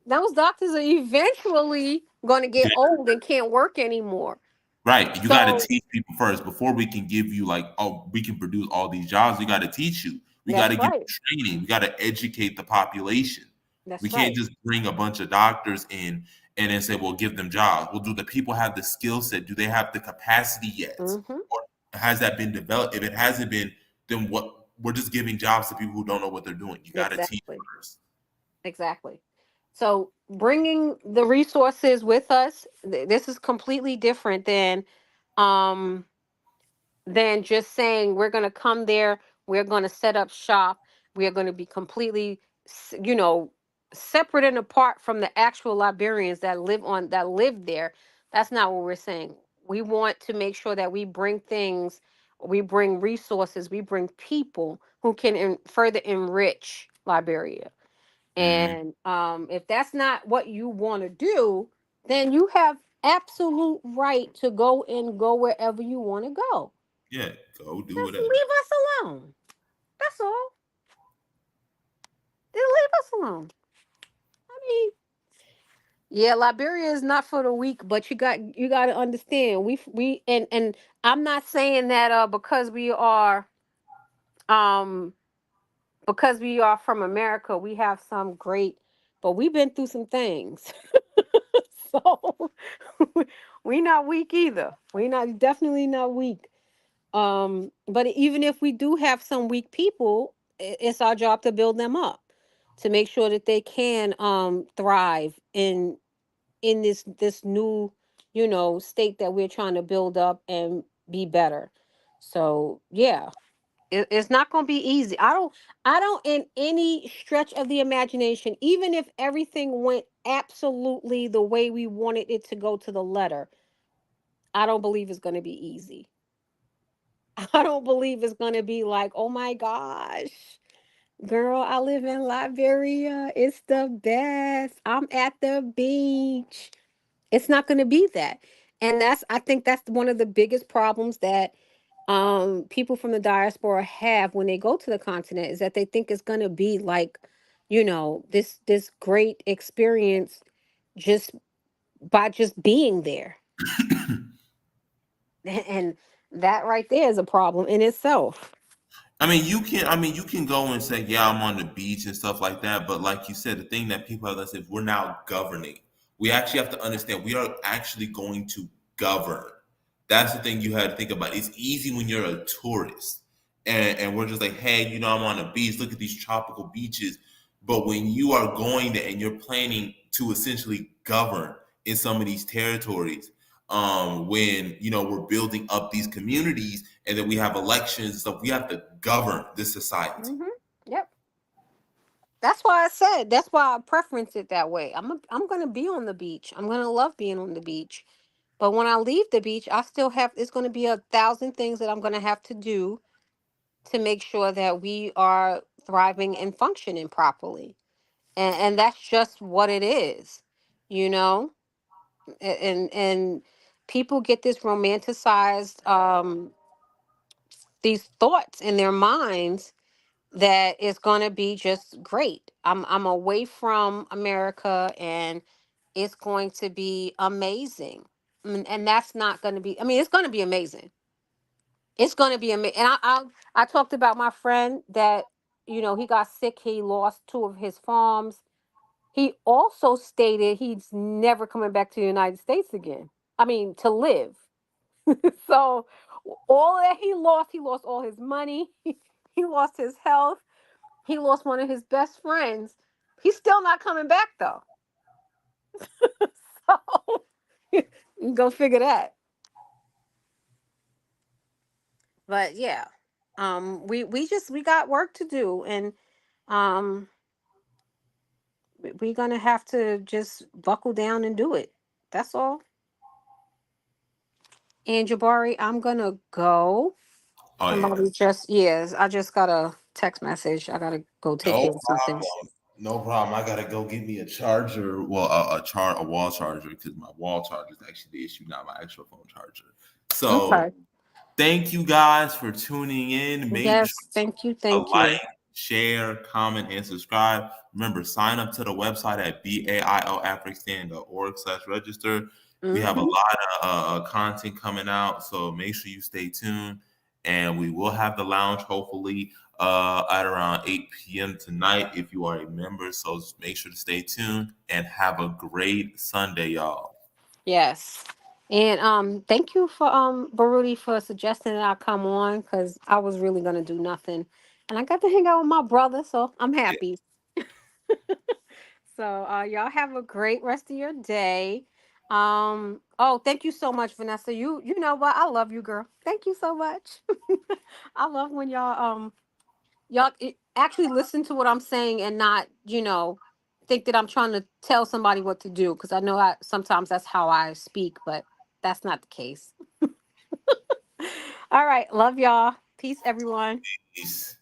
those doctors are eventually going to get old and can't work anymore. Right. You got to So teach people first before we can give you like, oh, we can produce all these jobs. We got to teach you. We got that's to give right. you training. We got to educate the population. We That's can't right. just bring a bunch of doctors in and then say, well, give them jobs. Well, do the people have the skill set? Do they have the capacity yet? Hmm. Or has that been developed? If it hasn't been, then what? We're just giving jobs to people who don't know what they're doing. You got to teach Exactly. first. Exactly. So bringing the resources with us, this is completely different um than just saying we're going to come there, we're going to set up shop, we're going to be completely, separate and apart from the actual Liberians that live there. That's not what we're saying. We want to make sure that we bring things, we bring resources, we bring people who can further enrich Liberia. Mhm. And if that's not what you want to do, then you have absolute right to go wherever you want to go. Yeah, go do Just whatever. leave us alone. That's all. leave us alone. I mean, yeah, Liberia is not for the weak, but you got to understand. And I'm not saying that um because we are from America, we have some great, but we've been through some things. So we not weak either. We not definitely not weak. But even if we do have some weak people, it's our job to build them up, to make sure that they can thrive in this new, state that we're trying to build up and be better. So yeah, it's not going to be easy. I don't in any stretch of the imagination, even if everything went absolutely the way we wanted it to go to the letter, I don't believe it's going to be easy. I don't believe it's going to be like, oh my gosh, girl, I live in Liberia, it's the best, I'm at the beach. It's not going to be that. And I think that's one of the biggest problems that people from the diaspora have when they go to the continent, is that they think it's going to be like, this great experience just by just being there. And that right there is a problem in itself. I mean, you can go and say, yeah, I'm on the beach and stuff like that. But like you said, the thing that people have to say is we're now governing. We actually have to understand we are actually going to govern. That's the thing you have to think about. It's easy when you're a tourist and we're just like, hey, I'm on a beach. Look at these tropical beaches. But when you are going there and you're planning to essentially govern in some of these territories, when we're building up these communities and then we have elections and stuff, we have to govern this society. Hmm. Yep. That's why I said, that's why I preference it that way. I'm going to be on the beach. I'm going to love being on the beach. But when I leave the beach, I still have, it's going to be 1,000 things that I'm going to have to do to make sure that we are thriving and functioning properly. And that's just what it is, you know? And people get this romanticized, these thoughts in their minds that it's going to be just great. I'm away from America and it's going to be amazing. And that's not going to be, I mean, it's going to be amazing. It's going to be amazing. And I talked about my friend that, he got sick. He lost two of his farms. He also stated he's never coming back to the United States again. I mean, to live. So all that he lost all his money. He lost his health. He lost one of his best friends. He's still not coming back though. So go figure that. But yeah, we got work to do, and um, we're gonna have to just buckle down and do it. That's all. And Jabari, I'm gonna go. Oh yeah, Somebody just yes, I just got a text message. I gotta go take no care of something. problem. No problem. I gotta go get me a charger. Well, a wall charger because my wall charger is actually the issue, not my actual phone charger. So Okay. thank you guys for tuning in. Make sure Yes. Thank you. to Thank like, you. share, comment, and subscribe. Remember, sign up to the website at baioafrican.org/register. We have a Hmm. lot of content coming out, so make sure you stay tuned. And we will have the lounge hopefully at around 8 p.m. tonight if you are a member. So make sure to stay tuned and have a great Sunday, y'all. Yes. And thank you for Baruti for suggesting that I come on, because I was really gonna do nothing. And I got to hang out with my brother, so I'm Yeah. happy. So y'all have a great rest of your day. Oh, thank you so much, Vanessa. You know what? I love you, girl. Thank you so much. I love when y'all actually listen to what I'm saying and not, think that I'm trying to tell somebody what to do, because I know sometimes that's how I speak, but that's not the case. All right, love y'all. Peace, everyone. Peace.